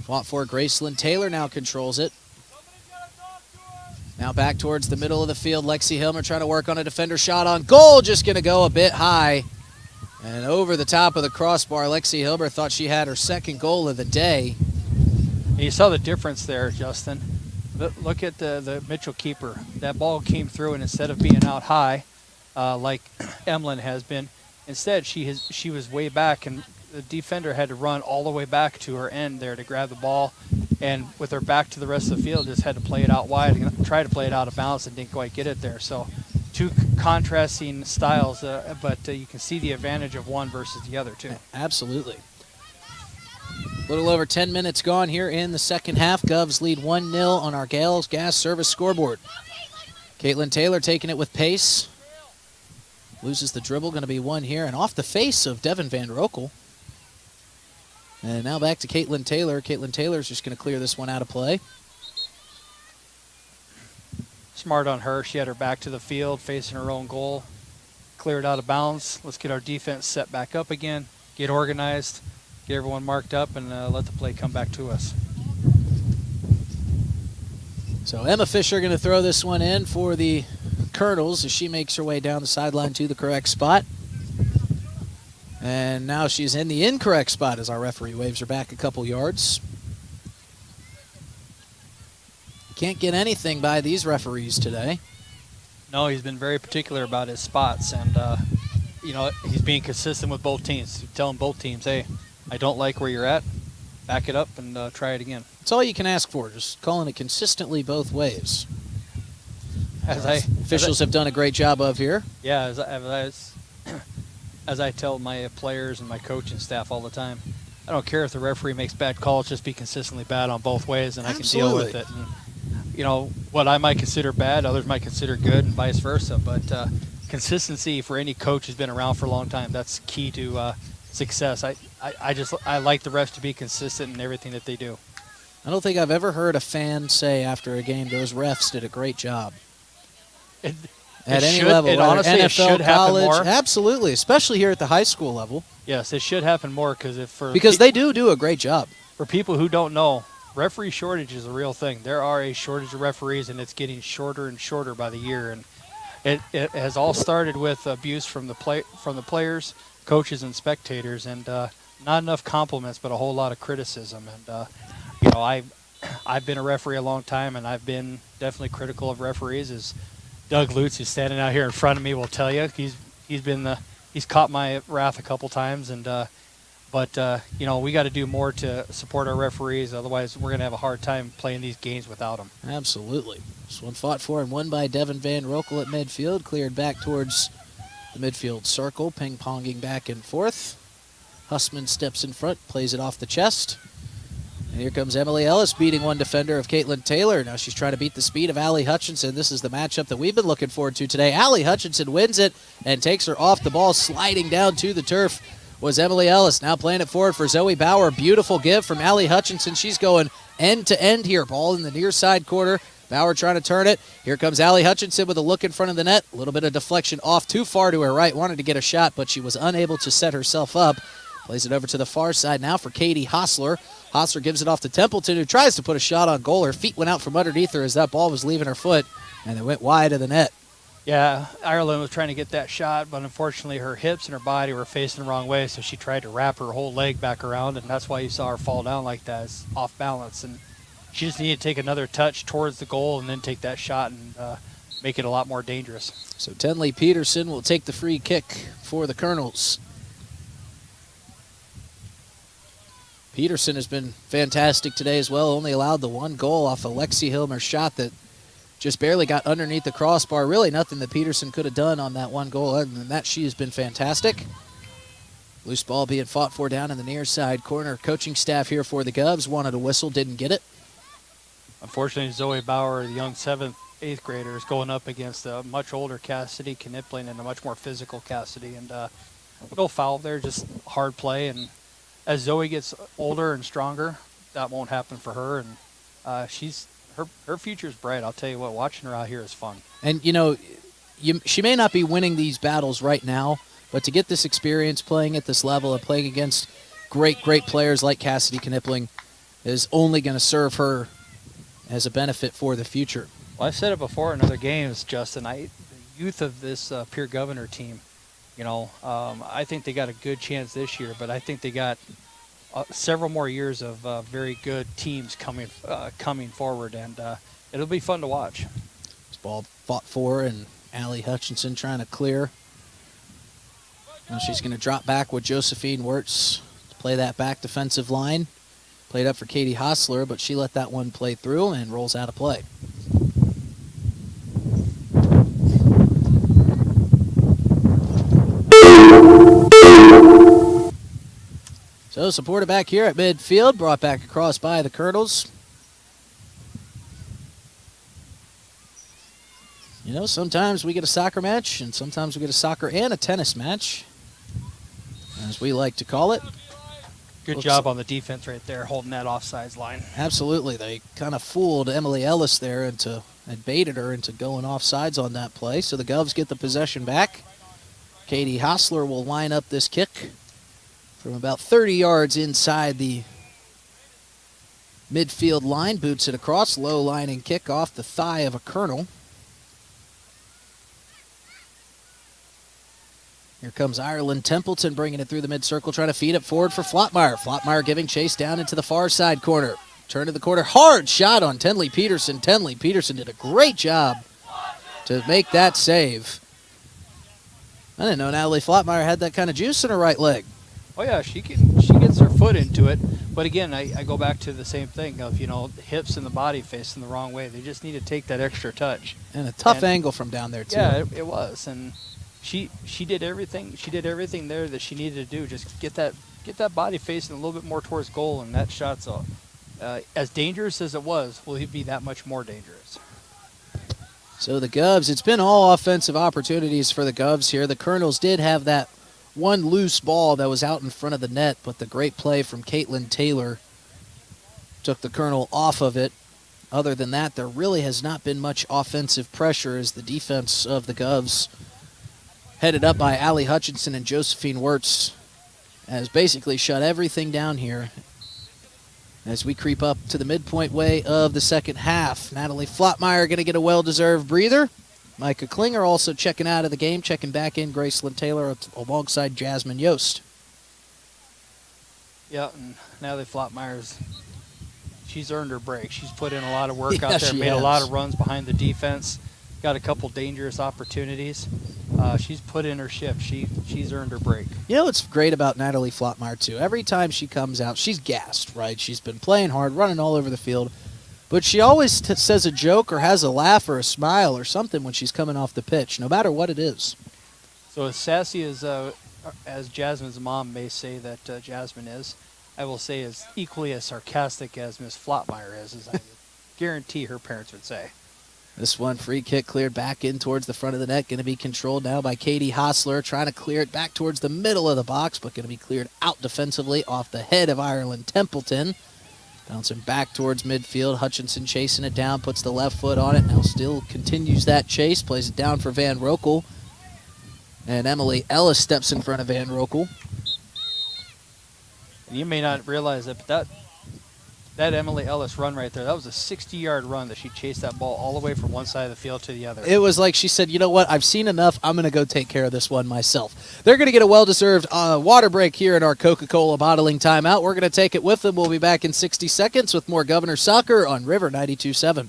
Fought for Gracelyn Taylor, now controls it. Now back towards the middle of the field. Lexi Hilmer trying to work on a defender shot on goal. Just going to go a bit high. And over the top of the crossbar, Lexi Hilmer thought she had her second goal of the day. You saw the difference there, Justin. Look at the Mitchell keeper. That ball came through, and instead of being out high, like Emlyn has been, instead she was way back, and the defender had to run all the way back to her end there to grab the ball, and with her back to the rest of the field, just had to play it out wide and try to play it out of bounds and didn't quite get it there. So two contrasting styles, but you can see the advantage of one versus the other too. Absolutely. A little over 10 minutes gone here in the second half. Govs lead 1-0 on our Gales Gas Service scoreboard. Caitlin Taylor taking it with pace. Loses the dribble, going to be one here, and off the face of Devin Van Rokel. And now back to Caitlin Taylor. Caitlin Taylor's just going to clear this one out of play. Smart on her. She had her back to the field, facing her own goal. Cleared out of bounds. Let's get our defense set back up again, get organized, get everyone marked up, and let the play come back to us. So Emma Fisher going to throw this one in for the Kernels as she makes her way down the sideline to the correct spot. And now she's in the incorrect spot as our referee waves her back a couple yards. Can't get anything by these referees today. No, he's been very particular about his spots, and he's being consistent with both teams. Telling both teams, hey, I don't like where you're at. Back it up and try it again. That's all you can ask for, just calling it consistently both ways. Officials have done a great job of here. Yeah, as I tell my players and my coaching staff all the time, I don't care if the referee makes bad calls, just be consistently bad on both ways, and I can deal with it. And, what I might consider bad, others might consider good, and vice versa. But consistency for any coach who's been around for a long time, that's key to success. I like the refs to be consistent in everything that they do. I don't think I've ever heard a fan say after a game, those refs did a great job. At any level, honestly, NFL, it should college, happen more. Absolutely, especially here at the high school level. Yes, it should happen more because they do a great job. For people who don't know, referee shortage is a real thing. There are a shortage of referees, and it's getting shorter and shorter by the year. And it has all started with abuse from the players, coaches, and spectators, and not enough compliments, but a whole lot of criticism. And I've been a referee a long time, and I've been definitely critical of referees. As Doug Lutz, who's standing out here in front of me, will tell you, he's caught my wrath a couple times, and but we got to do more to support our referees. Otherwise, we're going to have a hard time playing these games without them. Absolutely. This one fought for and won by Devin Van Rokel at midfield, cleared back towards the midfield circle, ping-ponging back and forth. Hussman steps in front, plays it off the chest. And here comes Emily Ellis beating one defender of Caitlin Taylor. Now she's trying to beat the speed of Allie Hutchinson. This is the matchup that we've been looking forward to today. Allie Hutchinson wins it and takes her off the ball, sliding down to the turf was Emily Ellis. Now playing it forward for Zoe Bauer. Beautiful give from Allie Hutchinson. She's going end to end here. Ball in the near side quarter. Bauer trying to turn it. Here comes Allie Hutchinson with a look in front of the net. A little bit of deflection off too far to her right. Wanted to get a shot, but she was unable to set herself up. Plays it over to the far side now for Katie Hostler. Hostler gives it off to Templeton, who tries to put a shot on goal. Her feet went out from underneath her as that ball was leaving her foot, and it went wide of the net. Yeah, Ireland was trying to get that shot, but unfortunately her hips and her body were facing the wrong way, so she tried to wrap her whole leg back around, and that's why you saw her fall down like that. It's off balance, and she just needed to take another touch towards the goal and then take that shot and make it a lot more dangerous. So Tenley Peterson will take the free kick for the Kernels. Peterson has been fantastic today as well. Only allowed the one goal off a Lexi Hilmer shot that just barely got underneath the crossbar. Really nothing that Peterson could have done on that one goal. Other than that, she has been fantastic. Loose ball being fought for down in the near side corner. Coaching staff here for the Govs wanted a whistle, didn't get it. Unfortunately, Zoe Bauer, the young 7th, 8th grader, is going up against a much older Cassidy Knipling and a much more physical Cassidy. And no foul there, just hard play. And as Zoe gets older and stronger, that won't happen for her. And her future's bright. I'll tell you what, watching her out here is fun. And, she may not be winning these battles right now, but to get this experience playing at this level and playing against great players like Cassidy Knipling is only going to serve her as a benefit for the future. Well, I've said it before in other games, Justin. The youth of this Pierre Governor team, I think they got a good chance this year, but I think they got several more years of very good teams coming forward, and it'll be fun to watch. This ball fought for, and Allie Hutchinson trying to clear. Now she's going to drop back with Josephine Wirtz to play that back defensive line. Played up for Katie Hostler, but she let that one play through and rolls out of play. So supported back here at midfield, brought back across by the Kernels. Sometimes we get a soccer match, and sometimes we get a soccer and a tennis match, as we like to call it. Good job on the defense right there, holding that offsides line. Absolutely. They kind of fooled Emily Ellis there and baited her into going offsides on that play. So the Govs get the possession back. Katie Hostler will line up this kick from about 30 yards inside the midfield line. Boots it across, low lining kick off the thigh of a Kernel. Here comes Ireland Templeton bringing it through the mid-circle, trying to feed it forward for Flottmeyer. Flottmeyer giving chase down into the far side corner. Turn to the corner. Hard shot on Tenley Peterson. Tenley Peterson did a great job to make that save. I didn't know Natalie Flotmeyer had that kind of juice in her right leg. Oh yeah, she gets her foot into it. But again, I go back to the same thing of, hips and the body facing the wrong way. They just need to take that extra touch. And a tough angle from down there too. Yeah, it was. And she did everything. She did everything there that she needed to do. Just get that body facing a little bit more towards goal, and that shot's as dangerous as it was, will he be that much more dangerous. So the Govs, it's been all offensive opportunities for the Govs here. The Kernels did have that one loose ball that was out in front of the net, but the great play from Caitlin Taylor took the Kernel off of it. Other than that, there really has not been much offensive pressure as the defense of the Govs, headed up by Allie Hutchinson and Josephine Wirtz, has basically shut everything down here. As we creep up to the midpoint way of the second half, Natalie Flotmeyer going to get a well-deserved breather. Micah Klinger also checking out of the game, checking back in Gracelyn Taylor alongside Jasmine Yost. Yeah, and Natalie Flotmeyer's, she's earned her break. She's put in a lot of work out there, she made has. a lot of runs behind the defense, got a couple dangerous opportunities. She's put in her shift. She's earned her break. You know what's great about Natalie Flotmeyer, too? Every time she comes out, she's gassed, right? She's been playing hard, running all over the field. But she always says a joke or has a laugh or a smile or something when she's coming off the pitch, no matter what it is. So as sassy as Jasmine's mom may say that Jasmine is, I will say is equally as sarcastic as Miss Flotmeyer is, as I guarantee her parents would say. This one, free kick cleared back in towards the front of the net. Going to be controlled now by Katie Hostler, trying to clear it back towards the middle of the box, but going to be cleared out defensively off the head of Ireland Templeton. Bouncing back towards midfield. Hutchinson chasing it down, puts the left foot on it. Now still continues that chase, plays it down for Van Rokel. And Emily Ellis steps in front of Van Rokel. And you may not realize it, but that Emily Ellis run right there, that was a 60-yard run that she chased that ball all the way from one side of the field to the other. It was like she said, you know what, I've seen enough. I'm going to go take care of this one myself. They're going to get a well-deserved water break here in our Coca-Cola bottling timeout. We're going to take it with them. We'll be back in 60 seconds with more Governor Soccer on River 92.7.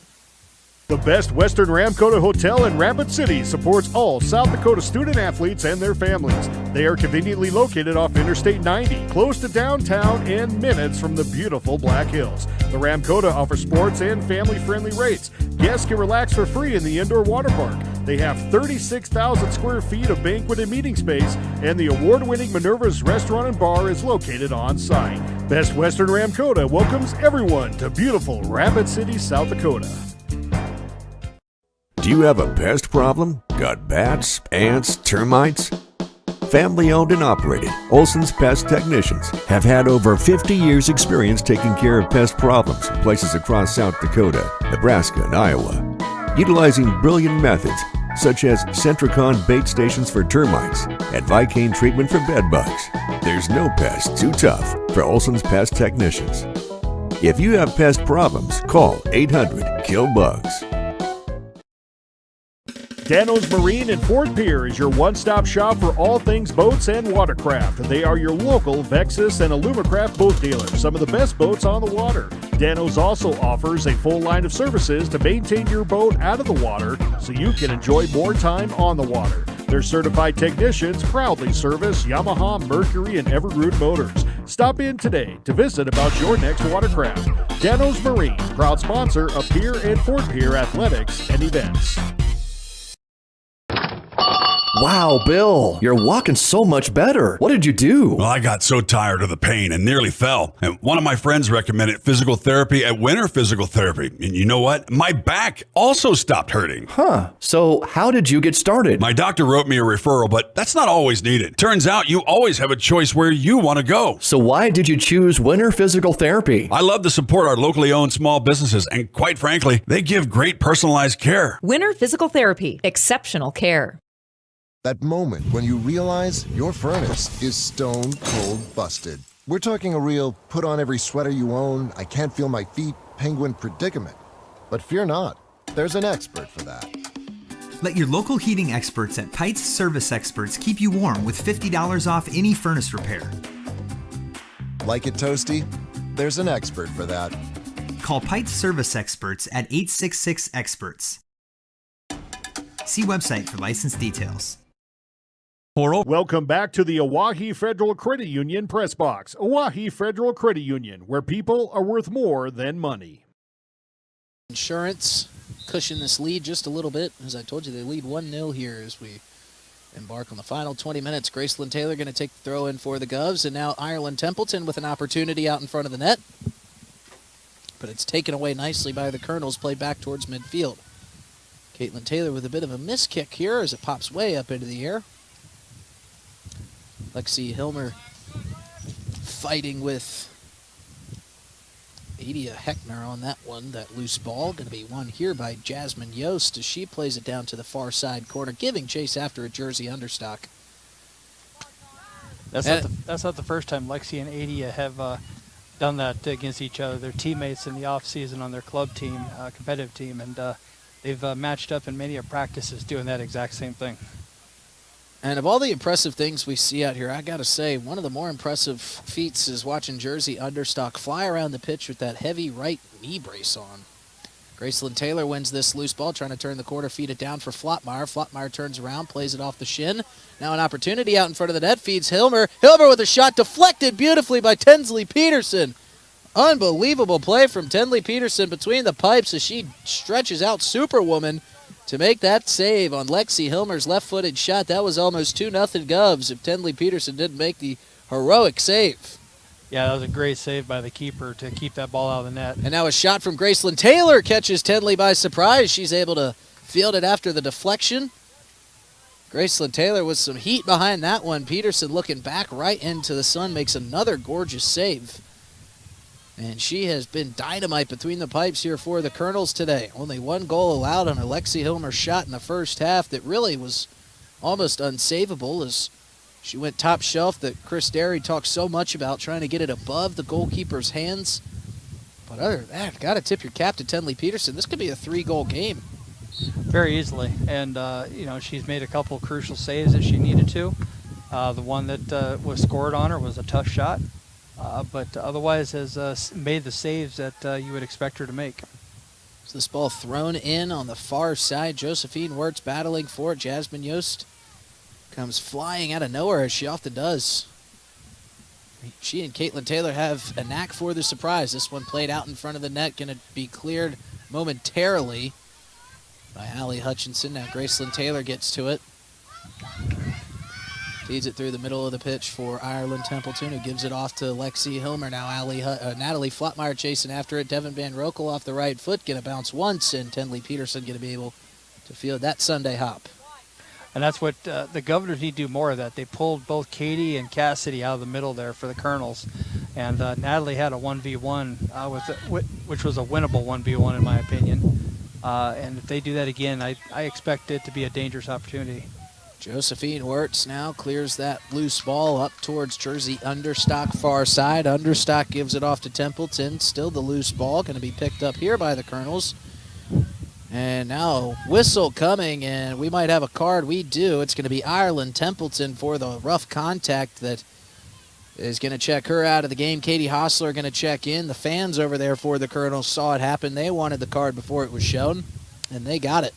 The Best Western Ramkota Hotel in Rapid City supports all South Dakota student-athletes and their families. They are conveniently located off Interstate 90, close to downtown and minutes from the beautiful Black Hills. The Ramkota offers sports and family-friendly rates. Guests can relax for free in the indoor water park. They have 36,000 square feet of banquet and meeting space, and the award-winning Minerva's Restaurant and Bar is located on site. Best Western Ramkota welcomes everyone to beautiful Rapid City, South Dakota. Do you have a pest problem? Got bats, ants, termites? Family owned and operated, Olson's Pest Technicians have had over 50 years experience taking care of pest problems in places across South Dakota, Nebraska, and Iowa. Utilizing brilliant methods such as Centricon bait stations for termites and Vicane treatment for bed bugs, there's no pest too tough for Olson's Pest Technicians. If you have pest problems, call 800-KILL-BUGS. Dano's Marine in Fort Pierre is your one-stop shop for all things boats and watercraft. They are your local Vexus and Alumacraft boat dealer, some of the best boats on the water. Dano's also offers a full line of services to maintain your boat out of the water so you can enjoy more time on the water. Their certified technicians proudly service Yamaha, Mercury, and Evergreen motors. Stop in today to visit about your next watercraft. Dano's Marine, proud sponsor of Pierre and Fort Pierre athletics and events. Wow, Bill, you're walking so much better. What did you do? Well, I got so tired of the pain and nearly fell. And one of my friends recommended physical therapy at Winter Physical Therapy. And you know what? My back also stopped hurting. Huh. So how did you get started? My doctor wrote me a referral, but that's not always needed. Turns out you always have a choice where you want to go. So why did you choose Winter Physical Therapy? I love to support our locally owned small businesses. And quite frankly, they give great personalized care. Winter Physical Therapy. Exceptional care. That moment when you realize your furnace is stone cold busted. We're talking a real put on every sweater you own, I can't feel my feet, penguin predicament. But fear not, there's an expert for that. Let your local heating experts at Pites Service Experts keep you warm with $50 off any furnace repair. Like it toasty? There's an expert for that. Call Pites Service Experts at 866-EXPERTS. See website for license details. Welcome back to the Oahe Federal Credit Union Press Box. Oahe Federal Credit Union, where people are worth more than money. Insurance cushion this lead just a little bit. As I told you, they lead 1-0 here as we embark on the final 20 minutes. Graceland Taylor going to take the throw in for the Govs, and now Ireland Templeton with an opportunity out in front of the net. But it's taken away nicely by the Kernels, played back towards midfield. Caitlin Taylor with a bit of a miss kick here as it pops way up into the air. Lexi Hilmer fighting with Adia Heckner on that one. That loose ball going to be won here by Jasmine Yost as she plays it down to the far side corner, giving chase after a Jersey understock. That's not the first time Lexi and Adia have done that against each other. They're teammates in the off-season on their club team, competitive team, and they've matched up in many practices doing that exact same thing. And of all the impressive things we see out here, I got to say, one of the more impressive feats is watching Jersey understock fly around the pitch with that heavy right knee brace on. Graceland Taylor wins this loose ball, trying to turn the corner, feed it down for Flotmeyer. Flotmeyer turns around, plays it off the shin. Now an opportunity out in front of the net, feeds Hilmer. Hilmer with a shot deflected beautifully by Tensley Peterson. Unbelievable play from Tensley Peterson between the pipes as she stretches out Superwoman to make that save on Lexi Hilmer's left-footed shot. That was almost 2-0 Govs if Tensley Peterson didn't make the heroic save. Yeah, that was a great save by the keeper to keep that ball out of the net. And now a shot from Graceland Taylor catches Tensley by surprise. She's able to field it after the deflection. Graceland Taylor with some heat behind that one. Peterson looking back right into the sun makes another gorgeous save. And she has been dynamite between the pipes here for the Kernels today. Only one goal allowed on a Lexi Hilmer shot in the first half that really was almost unsavable as she went top shelf that Chris Derry talked so much about, trying to get it above the goalkeeper's hands. But other than that, got to tip your cap to Tensley Peterson. This could be a 3-goal game. Very easily. And, she's made a couple crucial saves that she needed to. The one that was scored on her was a tough shot. But otherwise has made the saves that you would expect her to make. So this ball thrown in on the far side. Josephine Wirtz battling for it. Jasmine Yost comes flying out of nowhere, as she often does. She and Caitlin Taylor have a knack for the surprise. This one played out in front of the net, going to be cleared momentarily by Allie Hutchinson. Now Graceland Taylor gets to it. Feeds it through the middle of the pitch for Ireland Templeton, who gives it off to Lexi Hilmer. Now Natalie Flotmeyer chasing after it. Devin Van Rokel off the right foot, going to bounce once, and Tensley Peterson going to be able to field that Sunday hop. And that's what the Governors need to do more of that. They pulled both Katie and Cassidy out of the middle there for the Kernels. And Natalie had a 1v1, which was a winnable 1v1 in my opinion. And if they do that again, I expect it to be a dangerous opportunity. Josephine Wirtz now clears that loose ball up towards Jersey Understock far side. Understock gives it off to Templeton. Still the loose ball going to be picked up here by the Kernels. And now whistle coming, and we might have a card. We do. It's going to be Ireland Templeton for the rough contact that is going to check her out of the game. Katie Hostler going to check in. The fans over there for the Kernels saw it happen. They wanted the card before it was shown, and they got it.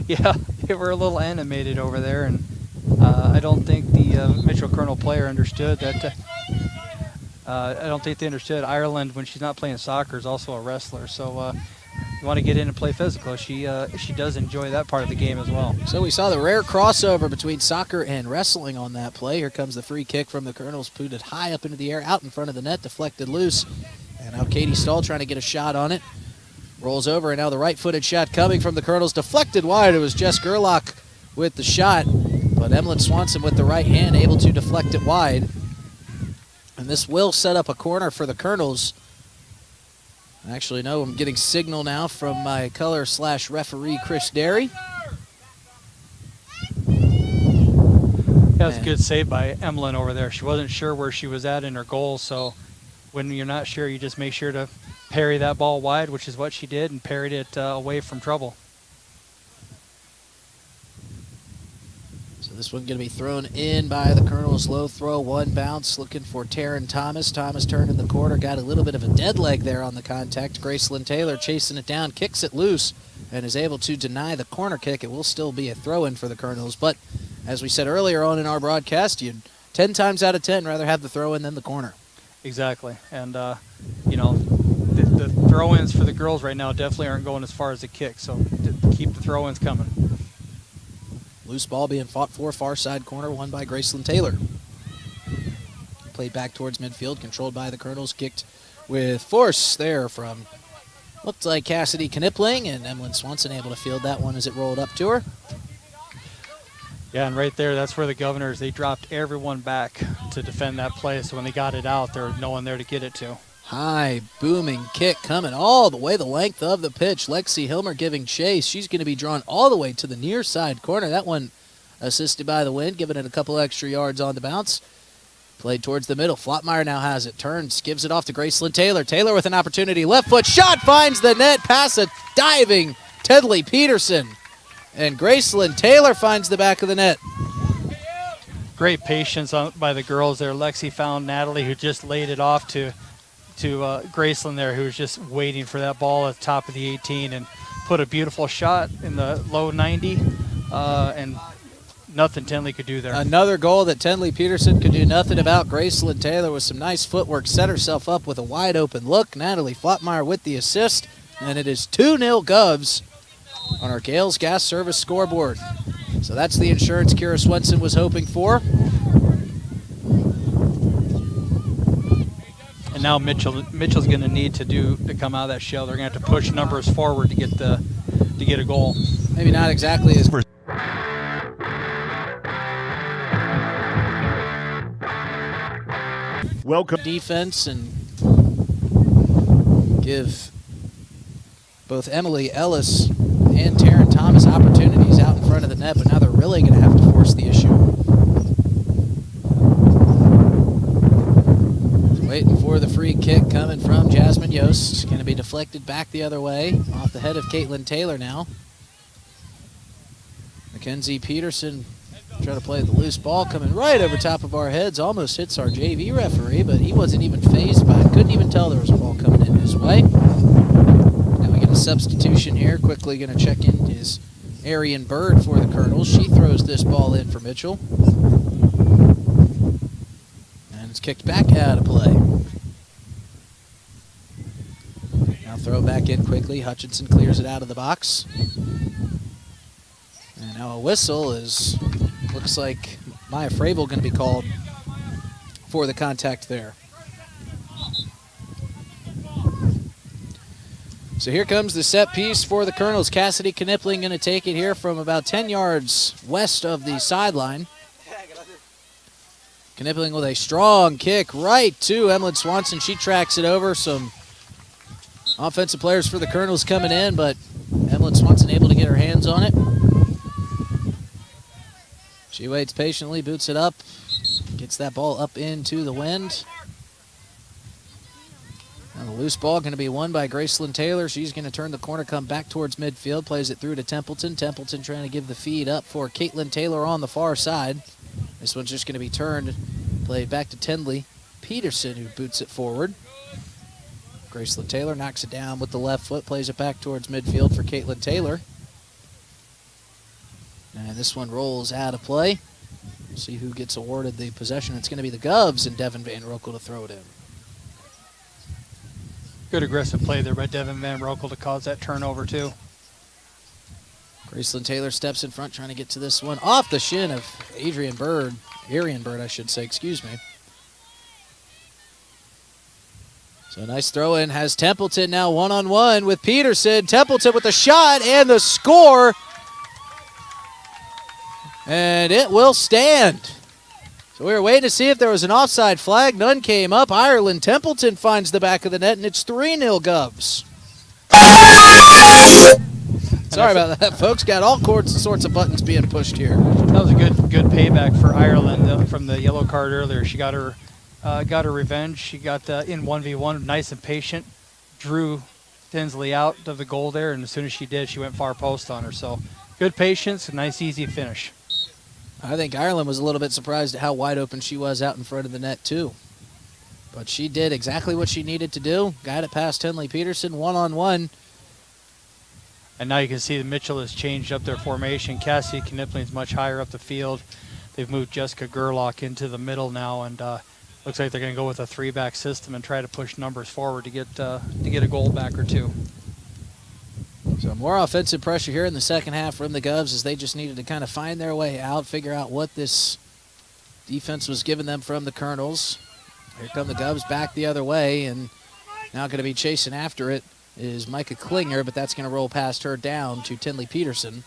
Yeah, they were a little animated over there, and I don't think the Mitchell Kernel player understood that. I don't think they understood Ireland, when she's not playing soccer, is also a wrestler. So you want to get in and play physical. She does enjoy that part of the game as well. So we saw the rare crossover between soccer and wrestling on that play. Here comes the free kick from the Kernels, put high up into the air, out in front of the net, deflected loose. And now Katie Stahl trying to get a shot on it. Rolls over, and now the right-footed shot coming from the Kernels, deflected wide. It was Jess Gerlach with the shot, but Emlyn Swanson with the right hand able to deflect it wide. And this will set up a corner for the Kernels. Actually, no, I'm getting signal now from my color/referee, Chris Derry. That was a good save by Emlyn over there. She wasn't sure where she was at in her goal, so when you're not sure, you just make sure to parry that ball wide, which is what she did, and parried it away from trouble. So this one going to be thrown in by the Kernels. Low throw, one bounce, looking for Taryn Thomas. Thomas turned in the corner, got a little bit of a dead leg there on the contact. Graceland Taylor chasing it down, kicks it loose, and is able to deny the corner kick. It will still be a throw-in for the Kernels, but as we said earlier on in our broadcast, you'd 10 times out of 10 rather have the throw-in than the corner. Exactly. And, the throw-ins for the girls right now definitely aren't going as far as the kick, so keep the throw-ins coming. Loose ball being fought for, far side corner, won by Graceland Taylor. Played back towards midfield, controlled by the Kernels, kicked with force there from, looked like Cassidy Knipling, and Emlyn Swanson able to field that one as it rolled up to her. Yeah, and right there, that's where the Governors, they dropped everyone back to defend that play, so when they got it out, there was no one there to get it to. High, booming kick coming all the way the length of the pitch. Lexi Hilmer giving chase. She's going to be drawn all the way to the near side corner. That one assisted by the wind, giving it a couple extra yards on the bounce. Played towards the middle. Flotmeyer now has it. Turns, gives it off to Graceland Taylor. Taylor with an opportunity. Left foot shot, finds the net. Pass a diving Tedley Peterson. And Graceland Taylor finds the back of the net. Great patience by the girls there. Lexi found Natalie, who just laid it off to Graceland there, who was just waiting for that ball at the top of the 18 and put a beautiful shot in the low 90, and nothing Tenley could do there. Another goal that Tenley Peterson could do nothing about. Graceland Taylor with some nice footwork set herself up with a wide open look. Natalie Flotmeyer with the assist, and it is 2-0 Govs on our Gales Gas Service scoreboard. So that's the insurance Kira Swenson was hoping for. And now Mitchell's going to need to come out of that shell. They're going to have to push numbers forward to get a goal. Maybe not exactly as welcome defense and give both Emily Ellis and Taryn Thomas opportunities out in front of the net, but now they're really going to have to force the issue. Waiting for the free kick coming from Jasmine Yost. Going to be deflected back the other way off the head of Caitlin Taylor now. Mackenzie Peterson trying to play the loose ball coming right over top of our heads. Almost hits our JV referee, but he wasn't even fazed by it. Couldn't even tell there was a ball coming in his way. Now we get a substitution here. Quickly going to check in is Arian Bird for the Kernels. She throws this ball in for Mitchell. And it's kicked back out of play. Now throw back in quickly. Hutchinson clears it out of the box. And now a whistle is, looks like Maya Fravel going to be called for the contact there. So here comes the set piece for the Kernels. Cassidy Knipling going to take it here from about 10 yards west of the sideline. Knipling with a strong kick right to Emlyn Swanson. She tracks it over. Some offensive players for the Kernels coming in, but Emlyn Swanson able to get her hands on it. She waits patiently, boots it up, gets that ball up into the wind. And the loose ball going to be won by Graceland Taylor. She's going to turn the corner, come back towards midfield, plays it through to Templeton. Templeton trying to give the feed up for Caitlin Taylor on the far side. This one's just going to be turned, played back to Tenley Peterson, who boots it forward. Graceland Taylor knocks it down with the left foot, plays it back towards midfield for Caitlin Taylor. And this one rolls out of play. We'll see who gets awarded the possession. It's going to be the Govs and Devin Van Rokel to throw it in. Good aggressive play there by Devin Van Rokel to cause that turnover too. Graceland Taylor steps in front trying to get to this one. Off the shin of Arian Bird, I should say, excuse me. So a nice throw in has Templeton now one-on-one with Peterson. Templeton with the shot and the score. And it will stand. So we were waiting to see if there was an offside flag. None came up. Ireland Templeton finds the back of the net, and it's 3-0 Govs. Sorry about that, folks. Got all sorts of buttons being pushed here. That was a good payback for Ireland from the yellow card earlier. She got her revenge. She got in 1v1, nice and patient. Drew Tinsley out of the goal there, and as soon as she did, she went far post on her. So good patience, a nice easy finish. I think Ireland was a little bit surprised at how wide open she was out in front of the net, too. But she did exactly what she needed to do. Got it past Tenley Peterson, one-on-one. And now you can see that Mitchell has changed up their formation. Cassie Knipling's much higher up the field. They've moved Jessica Gerlach into the middle now, and looks like they're going to go with a 3-back system and try to push numbers forward to get a goal back or two. So more offensive pressure here in the second half from the Govs as they just needed to kind of find their way out, figure out what this defense was giving them from the Kernels. Here come the Govs back the other way, and now going to be chasing after it is Micah Klinger, but that's going to roll past her down to Tinley Peterson.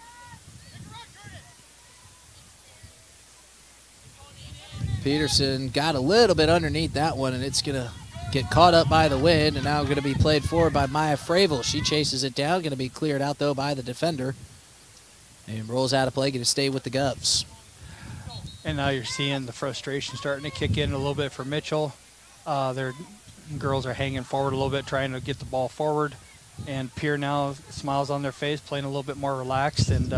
Peterson got a little bit underneath that one, and it's going to get caught up by the wind, and now going to be played forward by Maya Fravel. She chases it down, going to be cleared out, though, by the defender, and rolls out of play, going to stay with the Govs. And now you're seeing the frustration starting to kick in a little bit for Mitchell. Their girls are hanging forward a little bit, trying to get the ball forward, and Pierre now smiles on their face, playing a little bit more relaxed. And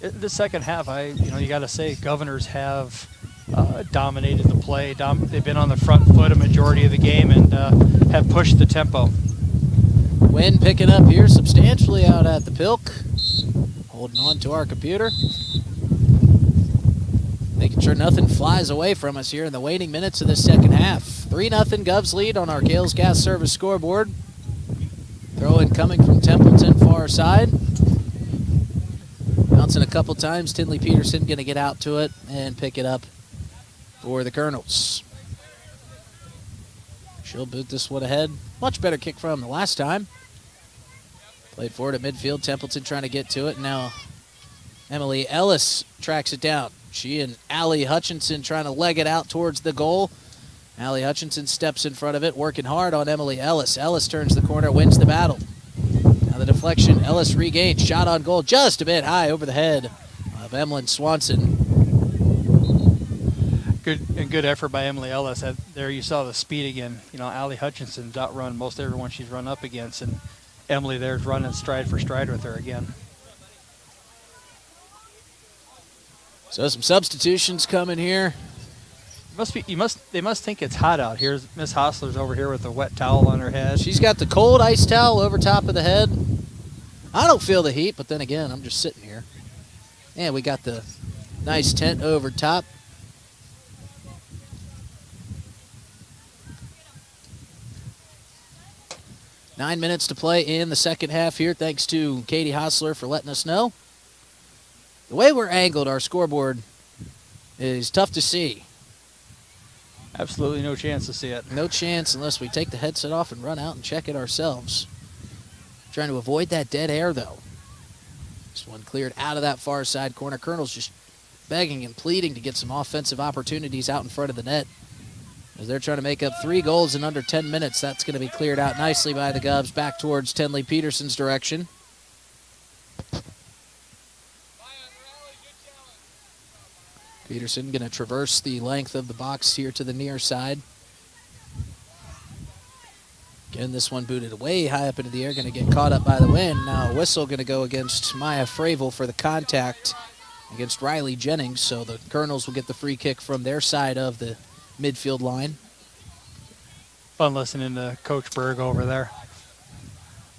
the second half, you got to say, Governors have dominated the play. They've been on the front foot a majority of the game and have pushed the tempo. Wind picking up here substantially out at the Pilk. Holding on to our computer. Making sure nothing flies away from us here in the waning minutes of the second half. 3-0 Govs lead on our Gales Gas Service scoreboard. Throw in coming from Templeton far side. Bouncing a couple times. Tinley Peterson going to get out to it and pick it up for the Kernels. She'll boot this one ahead. Much better kick from the last time. Played forward at midfield. Templeton trying to get to it. Now Emily Ellis tracks it down. She and Allie Hutchinson trying to leg it out towards the goal. Allie Hutchinson steps in front of it, working hard on Emily Ellis. Ellis turns the corner, wins the battle. Now the deflection, Ellis regains. Shot on goal just a bit high over the head of Emlyn Swanson. Good effort by Emily Ellis. There you saw the speed again. Allie Hutchinson's outrun most everyone she's run up against, and Emily there's running stride for stride with her again. So some substitutions coming here. They must think it's hot out here. Miss Hostler's over here with a wet towel on her head. She's got the cold ice towel over top of the head. I don't feel the heat, but then again, I'm just sitting here. And we got the nice tent over top. Nine minutes to play in the second half here. Thanks to Katie Hostler for letting us know. The way we're angled, our scoreboard is tough to see. Absolutely no chance to see it. No chance unless we take the headset off and run out and check it ourselves. Trying to avoid that dead air, though. This one cleared out of that far side corner. Kernels just begging and pleading to get some offensive opportunities out in front of the net. As they're trying to make up 3 goals in under 10 minutes. That's going to be cleared out nicely by the Govs back towards Tinley Peterson's direction. Peterson going to traverse the length of the box here to the near side. Again, this one booted way high up into the air, going to get caught up by the wind. Now a whistle going to go against Maya Fravel for the contact against Riley Jennings, so the Kernels will get the free kick from their side of the midfield line. Fun listening to Coach Berg over there.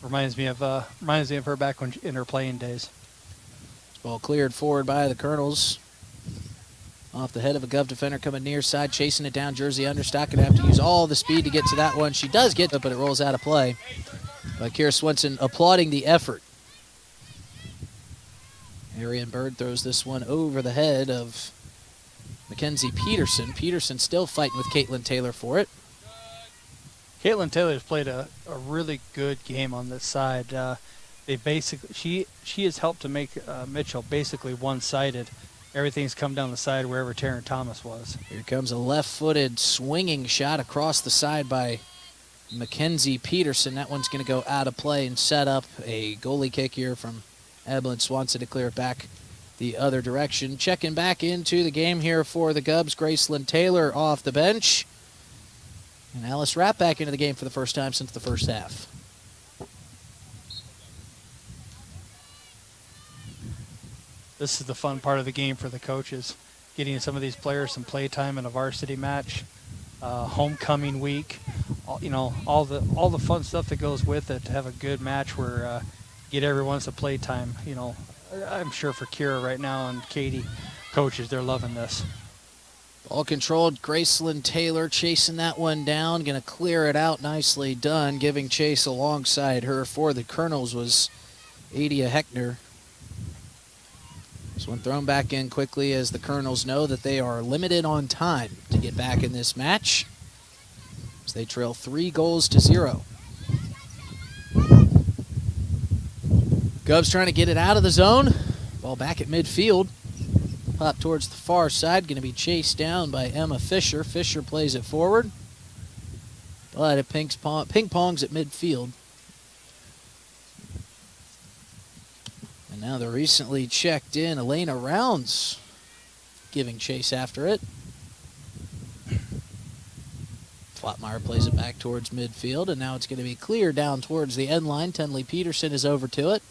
Reminds me of her back when in her playing days. Ball cleared forward by the Kernels. Off the head of a Gov defender coming near side, chasing it down. Jersey Understock going to have to use all the speed to get to that one. She does get it, but it rolls out of play. But Kira Swenson applauding the effort. Arian Bird throws this one over the head of Mackenzie Peterson. Peterson still fighting with Caitlin Taylor for it. Caitlin Taylor's played a really good game on this side. She has helped to make Mitchell basically one-sided. Everything's come down the side wherever Taryn Thomas was. Here comes a left-footed swinging shot across the side by Mackenzie Peterson. That one's going to go out of play and set up a goalie kick here from Evelyn Swanson to clear it back the other direction. Checking back into the game here for the Govs, Graceland Taylor off the bench. And Alice Rapp back into the game for the first time since the first half. This is the fun part of the game for the coaches, getting some of these players some play time in a varsity match, homecoming week, all the fun stuff that goes with it. To have a good match where get everyone some play time. You know, I'm sure for Kira right now and Katie, coaches, they're loving this. Ball controlled. Graceland Taylor chasing that one down. Going to clear it out. Nicely done. Giving chase alongside her for the Kernels was Adia Heckner. This one thrown back in quickly as the Kernels know that they are limited on time to get back in this match, as they trail 3-0. Govs trying to get it out of the zone. Ball back at midfield. Pop towards the far side. Going to be chased down by Emma Fisher. Fisher plays it forward, but it ping-pongs at midfield. And now the recently checked in Elena Rounds giving chase after it. Flotmeyer plays it back towards midfield, and now it's going to be clear down towards the end line. Tenley Peterson is over to it.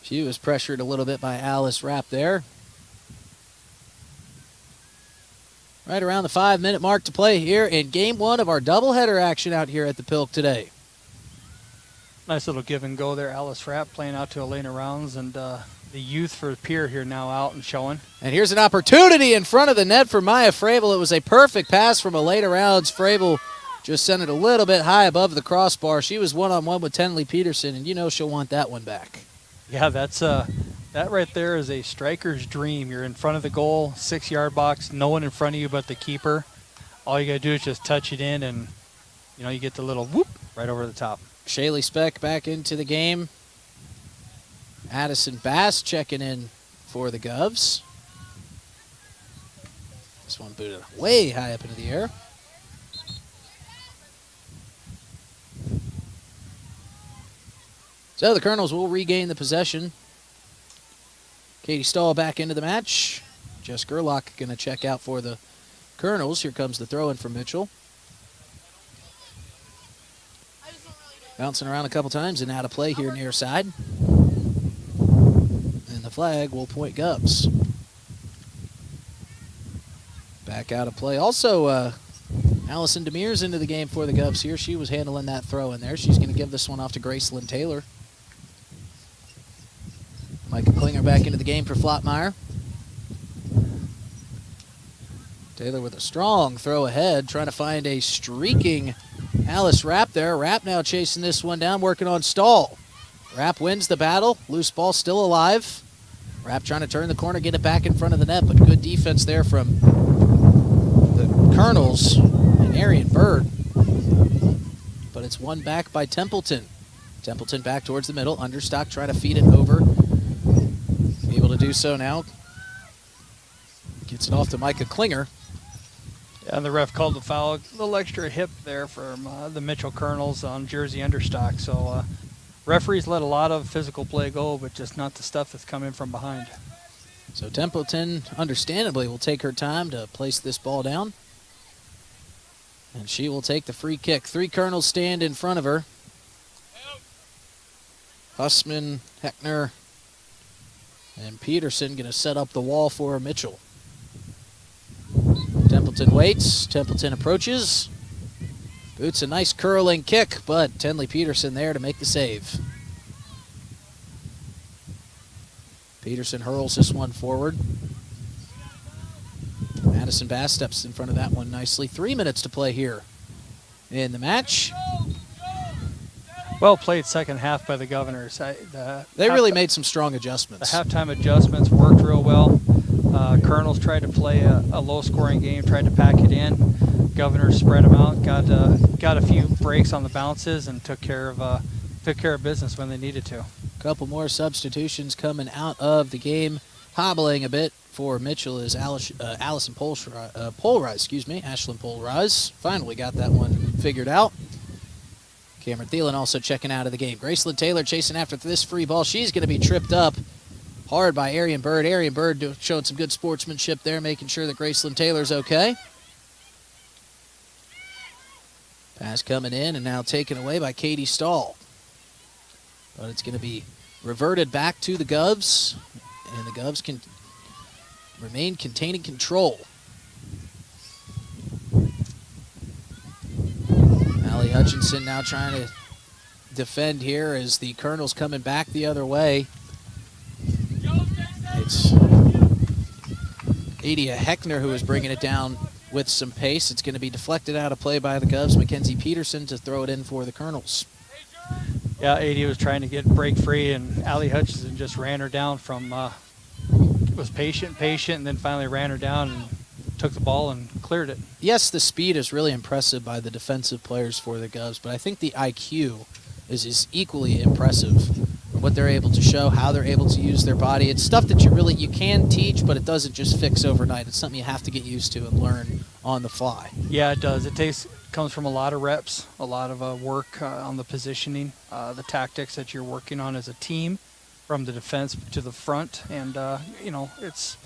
She was pressured a little bit by Alice Rapp there. Right around the 5-minute mark to play here in game 1 of our doubleheader action out here at the Pilk today. Nice little give and go there. Alice Rapp playing out to Elena Rounds, and the youth for Pierre here now out and showing. And here's an opportunity in front of the net for Maya Frabel. It was a perfect pass from Elena Rounds. Frabel just sent it a little bit high above the crossbar. She was one-on-one with Tenley Peterson, and you know she'll want that one back. Yeah, that's that right there is a striker's dream. You're in front of the goal, 6-yard box, no one in front of you but the keeper. All you got to do is just touch it in, and you know you get the little whoop right over the top. Shaylee Speck back into the game. Addison Bass checking in for the Govs. This one booted way high up into the air. So the Kernels will regain the possession. Katie Stahl back into the match. Jess Gerlach going to check out for the Kernels. Here comes the throw-in from Mitchell. Bouncing around a couple times and out of play here near side. And the flag will point Govs. Back out of play. Also, Allison Demirs into the game for the Govs here. She was handling that throw in there. She's going to give this one off to Graceland Taylor. Micah Klinger back into the game for Flotmeyer. Taylor with a strong throw ahead, trying to find a streaking Alice Rapp there. Rapp now chasing this one down, working on Stahl. Rapp wins the battle. Loose ball still alive. Rapp trying to turn the corner, get it back in front of the net, but good defense there from the Kernels and Arian Bird. But it's won back by Templeton. Templeton back towards the middle. Understock trying to feed it over. Able to do so now. Gets it off to Micah Klinger. Yeah, and the ref called the foul. A little extra hip there from the Mitchell Kernels on Jersey Understock. So referees let a lot of physical play go, but just not the stuff that's coming from behind. So Templeton, understandably, will take her time to place this ball down. And she will take the free kick. 3 Kernels stand in front of her. Hussman, Heckner, and Peterson going to set up the wall for Mitchell. Templeton waits. Templeton approaches. Boots a nice curling kick, but Tenley Peterson there to make the save. Peterson hurls this one forward. Madison Bass steps in front of that one nicely. 3 minutes to play here in the match. Well played second half by the Governors. They really made some strong adjustments. The halftime adjustments worked real well. Kernels tried to play a low-scoring game, tried to pack it in. Governors spread them out, got a few breaks on the bounces, and took care of business when they needed to. A couple more substitutions coming out of the game. Hobbling a bit for Mitchell is Allison Polrise, Ashlyn Polrise. Finally got that one figured out. Cameron Thielen also checking out of the game. Graceland Taylor chasing after this free ball. She's going to be tripped up hard by Arian Bird. Arian Bird showing some good sportsmanship there, making sure that Graceland Taylor's okay. Pass coming in and now taken away by Katie Stahl. But it's going to be reverted back to the Govs, and the Govs can remain containing control. Allie Allie Hutchinson now trying to defend here as the Kernels coming back the other way. It's Adia Heckner who is bringing it down with some pace. It's going to be deflected out of play by the Govs. Mackenzie Peterson to throw it in for the Kernels. Yeah, Adia was trying to get break free, and Allie Hutchinson just ran her down from, was patient, and then finally ran her down and took the ball and cleared it. Yes, the speed is really impressive by the defensive players for the Govs, but I think the IQ is equally impressive. What they're able to show, how they're able to use their body. It's stuff that you can teach, but it doesn't just fix overnight. It's something you have to get used to and learn on the fly. Yeah, it does. It comes from a lot of reps, a lot of work on the positioning, the tactics that you're working on as a team, from the defense to the front, and it's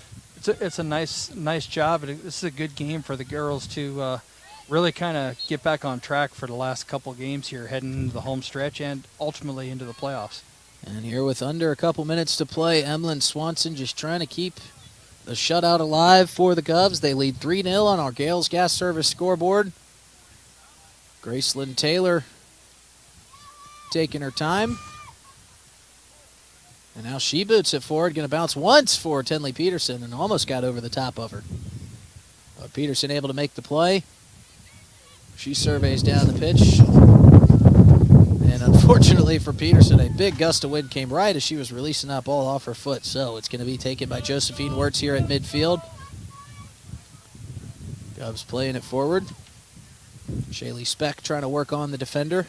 a nice job. This is a good game for the girls to really kind of get back on track for the last couple games here, heading into the home stretch and ultimately into the playoffs. And here with under a couple minutes to play, Emlyn Swanson just trying to keep the shutout alive for the Govs. They lead 3-0 on our Gales Gas Service scoreboard. Gracelyn Taylor taking her time. And now she boots it forward, going to bounce once for Tenley Peterson and almost got over the top of her. But Peterson able to make the play. She surveys down the pitch. And unfortunately for Peterson, a big gust of wind came right as she was releasing that ball off her foot. So it's going to be taken by Josephine Wirtz here at midfield. Govs playing it forward. Shaylee Speck trying to work on the defender.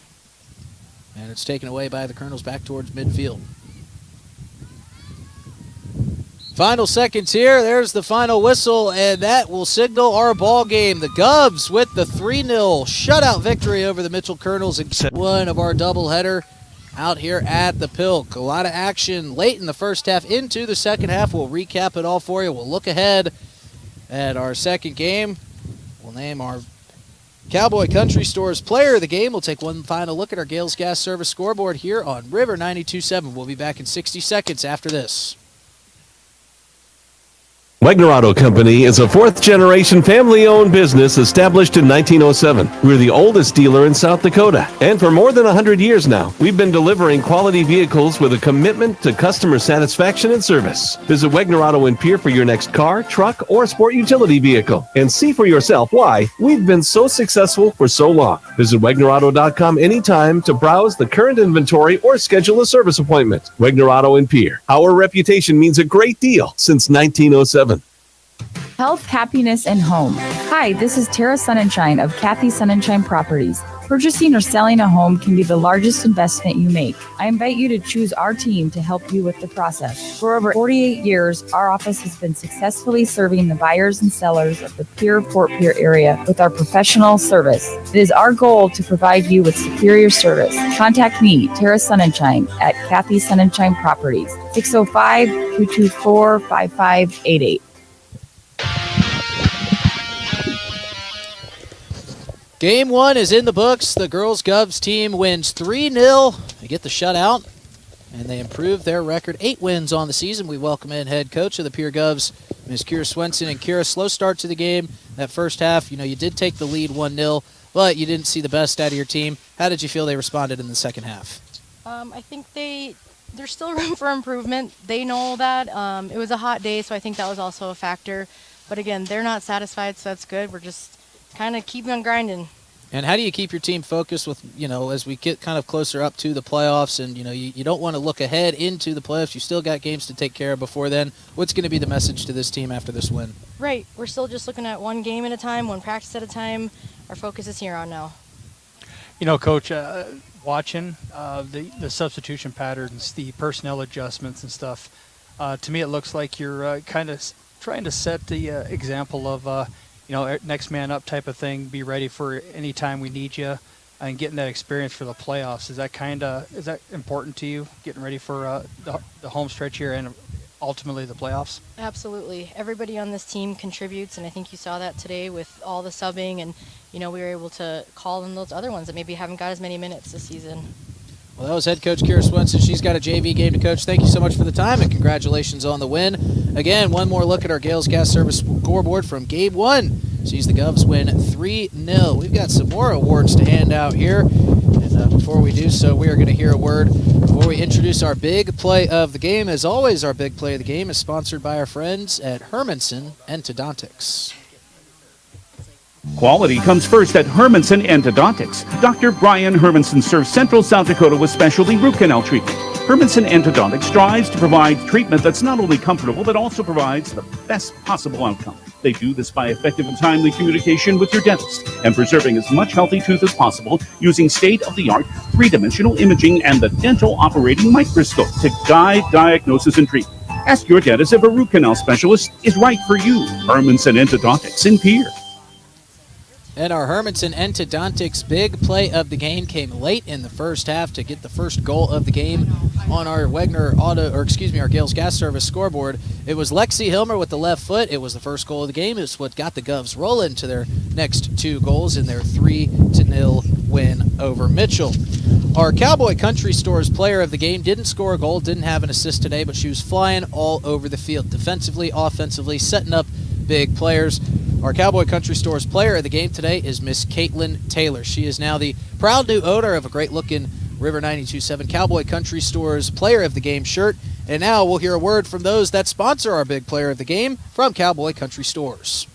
And it's taken away by the Kernels back towards midfield. Final seconds here. There's the final whistle, and that will signal our ball game. The Govs with the 3-0 shutout victory over the Mitchell Kernels in one of our doubleheader out here at the Pilk. A lot of action late in the first half into the second half. We'll recap it all for you. We'll look ahead at our second game. We'll name our Cowboy Country Store's player of the game. We'll take one final look at our Gales Gas Service scoreboard here on River 92.7. We'll be back in 60 seconds after this. Wegner Auto Company is a fourth-generation family-owned business established in 1907. We're the oldest dealer in South Dakota. And for more than 100 years now, we've been delivering quality vehicles with a commitment to customer satisfaction and service. Visit Wegner Auto in Pierre for your next car, truck, or sport utility vehicle. And see for yourself why we've been so successful for so long. Visit WegnerAuto.com anytime to browse the current inventory or schedule a service appointment. Wegner Auto in Pierre. Our reputation means a great deal since 1907. Health, happiness, and home. Hi, this is Tara Sunshine of Kathy Sunshine Properties. Purchasing or selling a home can be the largest investment you make. I invite you to choose our team to help you with the process. For over 48 years, our office has been successfully serving the buyers and sellers of the Pierre-Fort Pierre area with our professional service. It is our goal to provide you with superior service. Contact me, Tara Sunshine, at Kathy Sunshine Properties, 605-224-5588. Game one is in the books. The girls Govs team wins 3-0. They get the shutout, and they improve their record. 8 wins on the season. We welcome in head coach of the Pierre Govs, Ms. Kira Swenson. And Kira, slow start to the game. That first half, you did take the lead 1-0, but you didn't see the best out of your team. How did you feel they responded in the second half? I think there's still room for improvement. They know that. It was a hot day, so I think that was also a factor. But again, they're not satisfied, so that's good. We're just kind of keeping on grinding. And how do you keep your team focused with, as we get kind of closer up to the playoffs and, you don't want to look ahead into the playoffs. You still got games to take care of before then. What's going to be the message to this team after this win? Right. We're still just looking at one game at a time, one practice at a time. Our focus is here on now. Coach, watching the substitution patterns, the personnel adjustments and stuff, to me it looks like you're kind of trying to set the example of next man up type of thing. Be ready for any time we need you, and getting that experience for the playoffs. Is that important to you? Getting ready for the home stretch here and ultimately the playoffs? Absolutely. Everybody on this team contributes, and I think you saw that today with all the subbing, and we were able to call in those other ones that maybe haven't got as many minutes this season. Well, that was head coach Kira Swenson. She's got a JV game to coach. Thank you so much for the time, and congratulations on the win. Again, one more look at our Gales Gas Service scoreboard from Game 1. sees the Govs win 3-0. We've got some more awards to hand out here. And before we do so, we are going to hear a word before we introduce our big play of the game. As always, our big play of the game is sponsored by our friends at Hermanson Endodontics. Quality comes first at Hermanson Endodontics. Dr. Brian Hermanson serves Central South Dakota with specialty root canal treatment. Hermanson Endodontics strives to provide treatment that's not only comfortable, but also provides the best possible outcome. They do this by effective and timely communication with your dentist and preserving as much healthy tooth as possible using state-of-the-art three-dimensional imaging and the dental operating microscope to guide diagnosis and treatment. Ask your dentist if a root canal specialist is right for you. Hermanson Endodontics in Pierre. And our Hermanson Endodontics big play of the game came late in the first half to get the first goal of the game on our our Gales Gas Service scoreboard. It was Lexi Hilmer with the left foot. It was the first goal of the game. It's what got the Govs rolling to their next 2 goals in their 3-0 win over Mitchell. Our Cowboy Country Stores player of the game didn't score a goal, didn't have an assist today, but she was flying all over the field, defensively, offensively, setting up big players. Our Cowboy Country Stores player of the game today is Miss Caitlin Taylor. She is now the proud new owner of a great-looking River 92.7 Cowboy Country Stores player of the game shirt. And now we'll hear a word from those that sponsor our big player of the game from Cowboy Country Stores.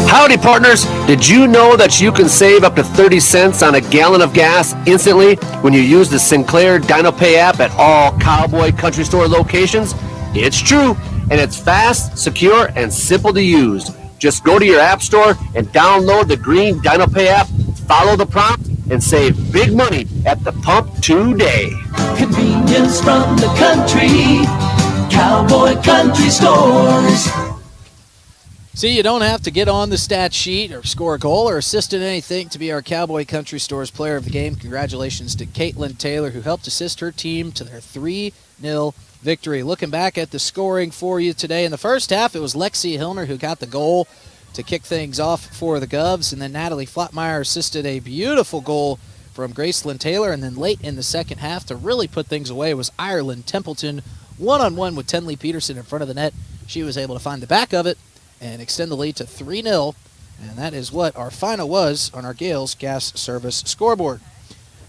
Howdy, partners. Did you know that you can save up to 30 cents on a gallon of gas instantly when you use the Sinclair DinoPay app at all Cowboy Country Store locations? It's true, and it's fast, secure, and simple to use. Just go to your app store and download the green DinoPay app, follow the prompt, and save big money at the pump today. Convenience from the country, Cowboy Country Stores. See, you don't have to get on the stat sheet or score a goal or assist in anything to be our Cowboy Country Stores player of the game. Congratulations to Caitlin Taylor, who helped assist her team to their 3-0 victory. Looking back at the scoring for you today in the first half, it was Lexi Hilmer who got the goal to kick things off for the Govs, and then Natalie Flatmeyer assisted a beautiful goal from Gracelyn Taylor, and then late in the second half to really put things away was Ireland Templeton, one-on-one with Tenley Peterson in front of the net. She was able to find the back of it and extend the lead to 3-0, and that is what our final was on our Gales Gas Service scoreboard.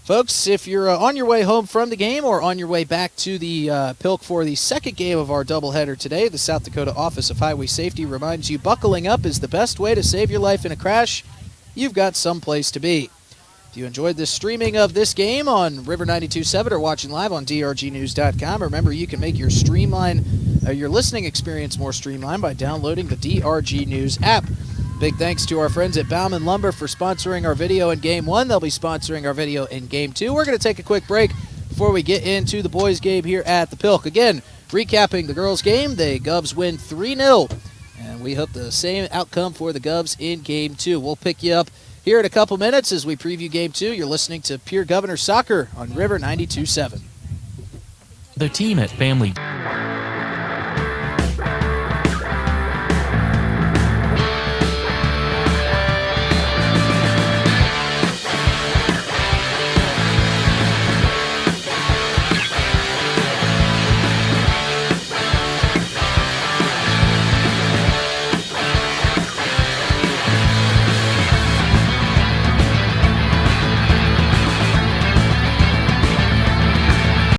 Folks, if you're on your way home from the game or on your way back to the Pilk for the second game of our doubleheader today, the South Dakota Office of Highway Safety reminds you buckling up is the best way to save your life in a crash. You've got someplace to be. If you enjoyed this streaming of this game on River 92.7 or watching live on drgnews.com, remember you can make your listening experience more streamlined by downloading the DRG News app. Big thanks to our friends at Bauman Lumber for sponsoring our video in Game 1. They'll be sponsoring our video in Game 2. We're going to take a quick break before we get into the boys' game here at the Pilk. Again, recapping the girls' game, the Govs win 3-0, and we hope the same outcome for the Govs in Game 2. We'll pick you up here in a couple minutes as we preview Game 2. You're listening to Pierre Governors Soccer on River 92.7. The team at Family